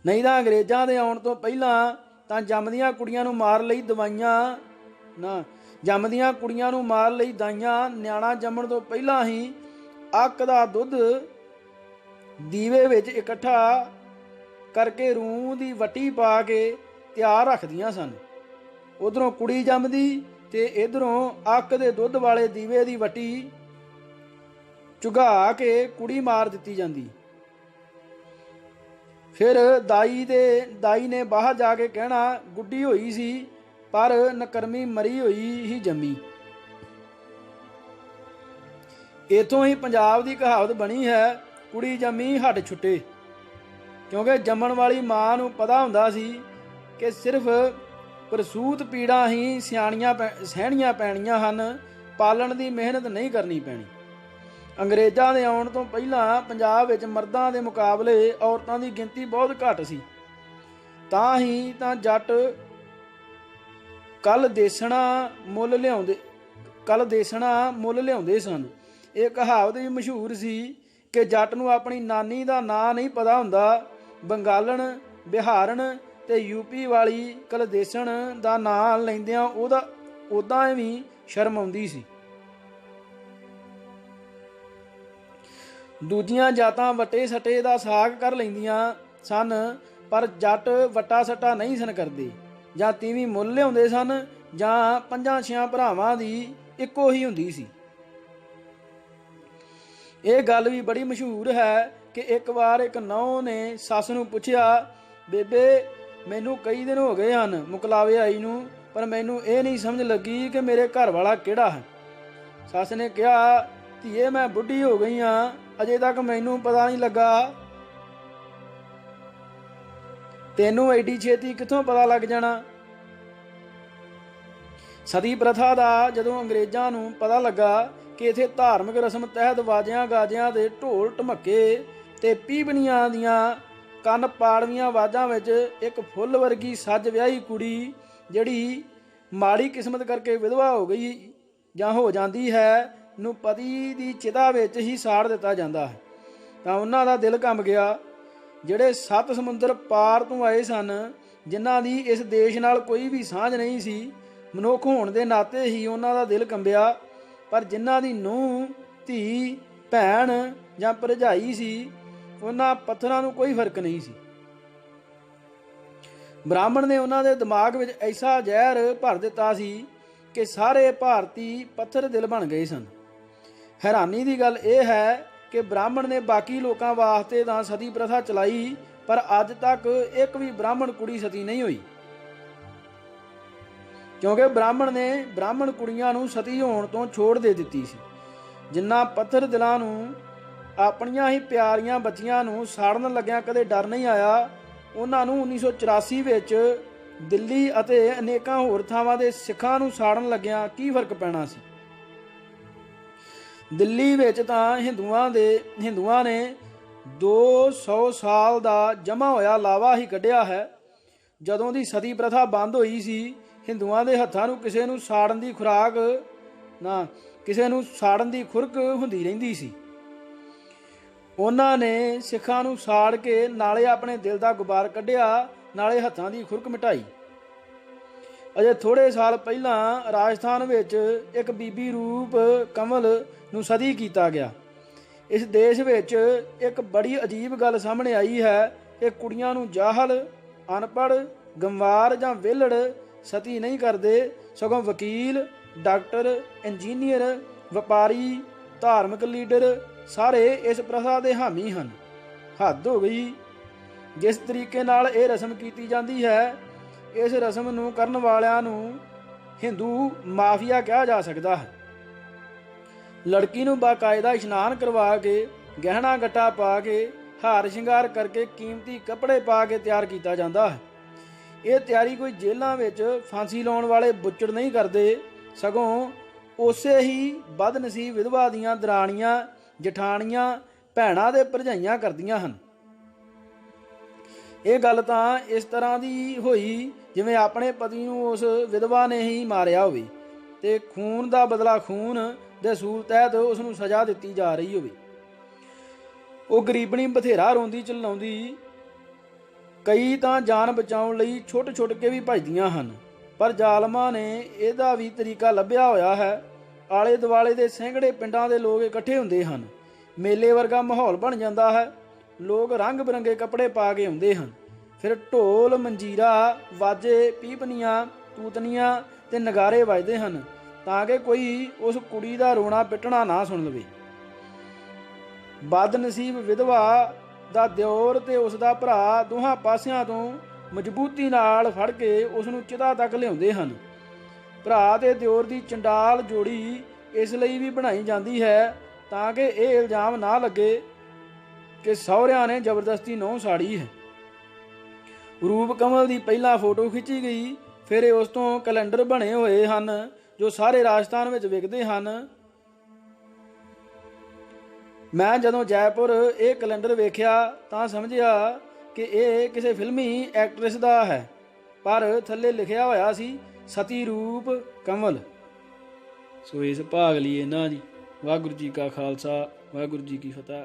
Speaker 1: ਨਹੀਂ ਤਾਂ ਅੰਗਰੇਜ਼ਾਂ ਦੇ ਆਉਣ ਤੋਂ ਪਹਿਲਾਂ ਤਾਂ ਜੰਮਦੀਆਂ ਕੁੜੀਆਂ ਨੂੰ ਮਾਰ ਲਈ ਦਾਈਆਂ ਨਿਆਣਾ ਜੰਮਣ ਤੋਂ ਪਹਿਲਾਂ ਹੀ ਅੱਕ ਦਾ ਦੁੱਧ ਦੀਵੇ ਵਿੱਚ ਇਕੱਠਾ ਕਰਕੇ ਰੂੰ ਦੀ ਵੱਟੀ ਪਾ ਕੇ ਤਿਆਰ ਰੱਖਦੀਆਂ ਸਨ। ਉਧਰੋਂ ਕੁੜੀ ਜੰਮਦੀ ਤੇ ਇਧਰੋਂ ਅੱਕ ਦੇ ਦੁੱਧ ਵਾਲੇ ਦੀਵੇ ਦੀ ਵੱਟੀ ਝੁਗਾ ਕੇ ਕੁੜੀ ਮਾਰ ਦਿੱਤੀ ਜਾਂਦੀ। ਫਿਰ ਦਾਈ ਨੇ ਬਾਹਰ ਜਾ ਕੇ ਕਹਿਣਾ, ਗੁੱਡੀ ਹੋਈ ਸੀ ਪਰ ਨਕਰਮੀ ਮਰੀ ਹੋਈ ਹੀ ਜੰਮੀ। ਇਥੋਂ ਹੀ ਪੰਜਾਬ ਦੀ ਕਹਾਵਤ ਬਣੀ ਹੈ, ਕੁੜੀ ਜੰਮੀ ਹੱਡ ਛੁੱਟੇ। ਕਿਉਂਕਿ ਜੰਮਣ ਵਾਲੀ ਮਾਂ ਨੂੰ ਪਤਾ ਹੁੰਦਾ ਸੀ ਕਿ ਸਿਰਫ ਪ੍ਰਸੂਤ ਪੀੜਾਂ ਹੀ ਸਹਿਣੀਆਂ ਪੈਣੀਆਂ ਹਨ, ਪਾਲਣ ਦੀ ਮਿਹਨਤ ਨਹੀਂ ਕਰਨੀ ਪੈਣੀ। ਅੰਗਰੇਜ਼ਾਂ ਦੇ ਆਉਣ ਤੋਂ ਪਹਿਲਾਂ ਪੰਜਾਬ ਵਿੱਚ ਮਰਦਾਂ ਦੇ ਮੁਕਾਬਲੇ ਔਰਤਾਂ ਦੀ ਗਿਣਤੀ ਬਹੁਤ ਘੱਟ ਸੀ। ਤਾਂ ਹੀ ਤਾਂ ਜੱਟ ਕੱਲ ਦੇਸਣਾ ਮੁੱਲ ਲਿਆਉਂਦੇ ਸਨ। ਇਹ ਕਹਾਵਤ ਵੀ ਮਸ਼ਹੂਰ ਸੀ ਕਿ ਜੱਟ ਨੂੰ ਆਪਣੀ ਨਾਨੀ ਦਾ ਨਾਂ ਨਹੀਂ ਪਤਾ ਹੁੰਦਾ, ਬੰਗਾਲਣ, ਬਿਹਾਰਨ ਤੇ ਯੂਪੀ ਵਾਲੀ ਕਲਦੇਸਣ ਦਾ ਨਾਂ ਲੈਂਦਿਆਂ ਉਦਾਂ ਵੀ ਸ਼ਰਮ ਆਉਂਦੀ ਸੀ। ਦੂਜੀਆਂ ਜਾਤਾਂ ਵੱਟੇ ਸੱਟੇ ਦਾ ਸਾਗ ਕਰ ਲੈਂਦੀਆਂ ਸਨ, ਪਰ ਜੱਟ ਵੱਟਾ ਸੱਟਾ ਨਹੀਂ ਸਨ ਕਰਦੇ। ਜਾਂ ਤੀਵੀਂ ਮੁੱਲ ਲਿਆਉਂਦੇ ਸਨ ਜਾਂ 5-6 ਭਰਾਵਾਂ ਦੀ ਇੱਕੋ ਹੀ ਹੁੰਦੀ ਸੀ। ਇਹ ਗੱਲ ਵੀ ਬੜੀ ਮਸ਼ਹੂਰ ਹੈ ਕਿ ਇੱਕ ਵਾਰ ਇੱਕ ਨਹੁੰ ਨੇ ਸੱਸ ਨੂੰ ਪੁੱਛਿਆ, ਬੇਬੇ ਮੈਨੂੰ ਕਈ ਦਿਨ ਹੋ ਗਏ ਹਨ ਮੁਕਲਾਵੇ ਆਈ ਨੂੰ, ਪਰ ਮੈਨੂੰ ਇਹ ਨਹੀਂ ਸਮਝ ਲੱਗੀ ਕਿ ਮੇਰੇ ਘਰ ਵਾਲਾ ਕਿਹੜਾ ਹੈ। ਸੱਸ ਨੇ ਕਿਹਾ, ਧੀਏ ਮੈਂ ਬੁੱਢੀ ਹੋ ਗਈ ਹਾਂ, ਅਜੇ ਤੱਕ ਮੈਨੂੰ ਪਤਾ ਨਹੀਂ ਲੱਗਾ। ਤੈਨੂੰ ਐਡੀ ਛੇਤੀ ਕਿੱਥੋਂ ਪਤਾ ਲੱਗ ਜਾਣਾ। ਸਤੀ ਪ੍ਰਥਾ ਦਾ ਜਦੋਂ ਅੰਗਰੇਜ਼ਾਂ ਨੂੰ ਪਤਾ ਲੱਗਾ ਕਿ ਇੱਥੇ ਧਾਰਮਿਕ ਰਸਮ ਤਹਿਤ ਵਾਜਿਆਂ ਗਾਜਿਆਂ ਦੇ ਢੋਲ ਢਮੱਕੇ ਤੇ ਪੀਪਣੀਆਂ ਦੀਆਂ ਕੰਨ ਪਾੜਵੀਆਂ ਆਵਾਜ਼ਾਂ ਵਿੱਚ ਇੱਕ ਫੁੱਲ ਵਰਗੀ ਸੱਜ ਵਿਆਹੀ ਕੁੜੀ ਜਿਹੜੀ ਮਾੜੀ ਕਿਸਮਤ ਕਰਕੇ ਵਿਧਵਾ ਹੋ ਗਈ ਜਾਂ ਹੋ ਜਾਂਦੀ ਹੈ ਨੂੰ ਪਤੀ ਦੀ ਚਿਤਾ ਵਿੱਚ ਹੀ ਸਾੜ ਦਿੱਤਾ ਜਾਂਦਾ ਹੈ, ਤਾਂ ਉਹਨਾਂ ਦਾ ਦਿਲ ਕੰਬ ਗਿਆ। ਜਿਹੜੇ 7 ਸਮੁੰਦਰ ਪਾਰ ਤੋਂ ਆਏ ਸਨ, ਜਿਨ੍ਹਾਂ ਦੀ ਇਸ ਦੇਸ਼ ਨਾਲ ਕੋਈ ਵੀ ਸਾਂਝ ਨਹੀਂ ਸੀ, ਮਨੁੱਖ ਹੋਣ ਦੇ ਨਾਤੇ ਹੀ ਉਹਨਾਂ ਦਾ ਦਿਲ ਕੰਬਿਆ। ਪਰ ਜਿਨ੍ਹਾਂ ਦੀ ਨੂੰਹ, ਧੀ, ਭੈਣ ਜਾਂ ਭਰਜਾਈ ਸੀ, ਉਹਨਾਂ ਪੱਥਰਾਂ ਨੂੰ ਕੋਈ ਫਰਕ ਨਹੀਂ ਸੀ। ਬ੍ਰਾਹਮਣ ਨੇ ਉਹਨਾਂ ਦੇ ਦਿਮਾਗ ਵਿੱਚ ਐਸਾ ਜ਼ਹਿਰ ਭਰ ਦਿੱਤਾ ਸੀ ਕਿ ਸਾਰੇ ਭਾਰਤੀ ਪੱਥਰ ਦਿਲ ਬਣ ਗਏ ਸਨ। ਹੈਰਾਨੀ ਦੀ ਗੱਲ ਇਹ ਹੈ ਕਿ ਬ੍ਰਾਹਮਣ ਨੇ ਬਾਕੀ ਲੋਕਾਂ ਵਾਸਤੇ ਤਾਂ ਸਤੀ ਪ੍ਰਥਾ ਚਲਾਈ, ਪਰ ਅੱਜ ਤੱਕ ਇੱਕ ਵੀ ਬ੍ਰਾਹਮਣ ਕੁੜੀ ਸਤੀ ਨਹੀਂ ਹੋਈ। ਕਿਉਂਕਿ ਬ੍ਰਾਹਮਣ ਨੇ ਬ੍ਰਾਹਮਣ ਕੁੜੀਆਂ ਨੂੰ ਸਤੀ ਹੋਣ ਤੋਂ ਛੋੜ ਦੇ ਦਿੱਤੀ ਸੀ। ਜਿੰਨਾ ਪੱਥਰ ਦਿਲਾਂ ਨੂੰ ਆਪਣੀਆਂ ਹੀ ਪਿਆਰੀਆਂ ਬੱਚੀਆਂ ਨੂੰ ਸਾੜਨ ਲੱਗਿਆਂ ਕਦੇ ਡਰ ਨਹੀਂ ਆਇਆ, ਉਹਨਾਂ ਨੂੰ 1984 ਵਿੱਚ ਦਿੱਲੀ ਅਤੇ ਅਨੇਕਾਂ ਹੋਰ ਥਾਵਾਂ ਦੇ ਸਿੱਖਾਂ ਨੂੰ ਸਾੜਨ ਲੱਗਿਆਂ ਕੀ ਫਰਕ ਪੈਣਾ ਸੀ। ਦਿੱਲੀ ਵਿੱਚ ਤਾਂ ਹਿੰਦੂਆਂ ਨੇ 200 ਸਾਲ ਦਾ ਜਮਾ ਹੋਇਆ ਲਾਵਾ ਹੀ ਕੱਢਿਆ ਹੈ। ਜਦੋਂ ਦੀ ਸਤੀ ਪ੍ਰਥਾ ਬੰਦ ਹੋਈ ਸੀ, ਹਿੰਦੂਆਂ ਦੇ ਹੱਥਾਂ ਨੂੰ ਕਿਸੇ ਨੂੰ ਸਾੜਨ ਦੀ ਖੁਰਕ ਹੁੰਦੀ ਰਹਿੰਦੀ ਸੀ। ਉਹਨਾਂ ਨੇ ਸਿੱਖਾਂ ਨੂੰ ਸਾੜ ਕੇ ਨਾਲੇ ਆਪਣੇ ਦਿਲ ਦਾ ਗੁਬਾਰ ਕੱਢਿਆ, ਨਾਲੇ ਹੱਥਾਂ ਦੀ ਖੁਰਕ ਮਿਟਾਈ। ਅਜੇ ਥੋੜ੍ਹੇ ਸਾਲ ਪਹਿਲਾਂ ਰਾਜਸਥਾਨ ਵਿੱਚ ਇੱਕ ਬੀਬੀ ਰੂਪ ਕਮਲ ਨੂੰ ਸਤੀ ਕੀਤਾ ਗਿਆ। ਇਸ ਦੇਸ਼ ਵਿੱਚ ਇੱਕ ਬੜੀ ਅਜੀਬ ਗੱਲ ਸਾਹਮਣੇ ਆਈ ਹੈ ਕਿ ਕੁੜੀਆਂ ਨੂੰ ਜਾਹਲ, ਅਨਪੜ੍ਹ, ਗੰਵਾਰ ਜਾਂ ਵਿਹਲੜ ਸਤੀ ਨਹੀਂ ਕਰਦੇ, ਸਗੋਂ ਵਕੀਲ, ਡਾਕਟਰ, ਇੰਜੀਨੀਅਰ, ਵਪਾਰੀ, ਧਾਰਮਿਕ ਲੀਡਰ ਸਾਰੇ ਇਸ ਪ੍ਰਥਾ ਦੇ ਹਾਮੀ ਹਨ। ਹੱਦ ਹੋ ਗਈ। ਜਿਸ ਤਰੀਕੇ ਨਾਲ ਇਹ ਰਸਮ ਕੀਤੀ ਜਾਂਦੀ ਹੈ, ਇਸ ਰਸਮ ਨੂੰ ਕਰਨ ਵਾਲਿਆਂ ਨੂੰ ਹਿੰਦੂ ਮਾਫੀਆ ਕਿਹਾ ਜਾ ਸਕਦਾ ਹੈ। ਲੜਕੀ ਨੂੰ ਬਾਕਾਇਦਾ ਇਸ਼ਨਾਨ ਕਰਵਾ ਕੇ, ਗਹਿਣਾ ਗੱਟਾ ਪਾ ਕੇ, ਹਾਰ ਸ਼ਿੰਗਾਰ ਕਰਕੇ, ਕੀਮਤੀ ਕੱਪੜੇ ਪਾ ਕੇ ਤਿਆਰ ਕੀਤਾ ਜਾਂਦਾ ਹੈ। ਇਹ ਤਿਆਰੀ ਕੋਈ ਜੇਲ੍ਹਾਂ ਵਿੱਚ ਫਾਂਸੀ ਲਾਉਣ ਵਾਲੇ ਬੁੱਚੜ ਨਹੀਂ ਕਰਦੇ, ਸਗੋਂ ਉਸੇ ਹੀ ਬਦਨਸੀਬ ਵਿਧਵਾ ਦੀਆਂ ਦਰਾਣੀਆਂ, ਜਠਾਣੀਆਂ, ਭੈਣਾਂ ਦੇ ਭਰਜਾਈਆਂ ਕਰਦੀਆਂ ਹਨ। ਇਹ ਗੱਲ ਤਾਂ ਇਸ ਤਰ੍ਹਾਂ ਦੀ ਹੋਈ ਜਿਵੇਂ ਆਪਣੇ ਪਤੀ ਨੂੰ ਉਸ ਵਿਧਵਾ ਨੇ ਹੀ ਮਾਰਿਆ ਹੋਵੇ ਤੇ ਖੂਨ ਦਾ ਬਦਲਾ ਖੂਨ ਦੇ ਅਸੂਲ ਤਹਿਤ ਉਸ ਨੂੰ ਸਜ਼ਾ ਦਿੱਤੀ ਜਾ ਰਹੀ ਹੋਵੇ। ਉਹ ਗਰੀਬਣੀ ਬਥੇਰਾ ਰੋਂਦੀ ਚਿਲਾਉਂਦੀ, ਕਈ ਤਾਂ ਜਾਨ ਬਚਾਉਣ ਲਈ ਛੁੱਟ ਕੇ ਵੀ ਭੱਜਦੀਆਂ ਹਨ। ਪਰ ਜ਼ਾਲਮਾਂ ਨੇ ਇਹਦਾ ਵੀ ਤਰੀਕਾ ਲੱਭਿਆ ਹੋਇਆ ਹੈ। ਆਲੇ ਦੁਆਲੇ ਦੇ ਸੈਂਕੜੇ ਪਿੰਡਾਂ ਦੇ ਲੋਕ ਇਕੱਠੇ ਹੁੰਦੇ ਹਨ, ਮੇਲੇ ਵਰਗਾ ਮਾਹੌਲ ਬਣ ਜਾਂਦਾ ਹੈ। ਲੋਕ ਰੰਗ ਬਿਰੰਗੇ ਕੱਪੜੇ ਪਾ ਕੇ ਆਉਂਦੇ ਹਨ। ਫਿਰ ਢੋਲ, ਮੰਜੀਰਾ, ਵਾਜੇ, ਪੀਪਣੀਆਂ ਤੂਤਨੀਆਂ ਤੇ ਨਗਾਰੇ ਵੱਜਦੇ ਹਨ ਤਾਂ ਕਿ ਕੋਈ ਉਸ ਕੁੜੀ ਦਾ ਰੋਣਾ ਪਿੱਟਣਾ ਨਾ ਸੁਣ ਲਵੇ। ਬਦਨਸੀਬ ਵਿਧਵਾ ਦਾ ਦਿਓਰ ਤੇ ਉਸ ਦਾ ਭਰਾ ਦੋਹਾਂ ਪਾਸਿਆਂ ਤੋਂ ਮਜ਼ਬੂਤੀ ਨਾਲ ਫੜ ਕੇ ਉਸ ਨੂੰ ਚਿਤਾ ਤੱਕ ਲਿਆਉਂਦੇ ਹਨ। ਭਰਾ ਤੇ ਦਿਓਰ ਦੀ ਚੰਡਾਲ ਜੋੜੀ ਇਸ ਲਈ ਵੀ ਬਣਾਈ ਜਾਂਦੀ ਹੈ ਤਾਂ ਕਿ ਇਹ ਇਲਜ਼ਾਮ ਨਾ ਲੱਗੇ ਕਿ ਸਹੁਰਿਆਂ ਨੇ ਜ਼ਬਰਦਸਤੀ ਨੂੰਹ ਸਾੜੀ ਹੈ। ਰੂਪ ਕਮਲ ਦੀ ਪਹਿਲਾਂ ਫੋਟੋ ਖਿੱਚੀ ਗਈ, ਫਿਰ ਉਸ ਤੋਂ ਕੈਲੰਡਰ ਬਣੇ ਹੋਏ ਹਨ ਜੋ ਸਾਰੇ ਰਾਜਸਥਾਨ ਵਿੱਚ ਵਿਕਦੇ ਹਨ। ਮੈਂ ਜਦੋਂ ਜੈਪੁਰ ਇਹ ਕੈਲੰਡਰ ਵੇਖਿਆ ਤਾਂ ਸਮਝਿਆ ਕਿ ਇਹ ਕਿਸੇ ਫਿਲਮੀ ਐਕਟਰੈਸ ਦਾ ਹੈ, ਪਰ ਥੱਲੇ ਲਿਖਿਆ ਹੋਇਆ ਸੀ ਸਤੀ ਰੂਪ ਕਮਲ। ਸੋ ਇਸ ਭਾਗ ਲਈ ਇਹਨਾਂ ਜੀ। ਵਾਹਿਗੁਰੂ ਜੀ ਕਾ ਖਾਲਸਾ, ਵਾਹਿਗੁਰੂ ਜੀ ਕੀ ਫਤਿਹ।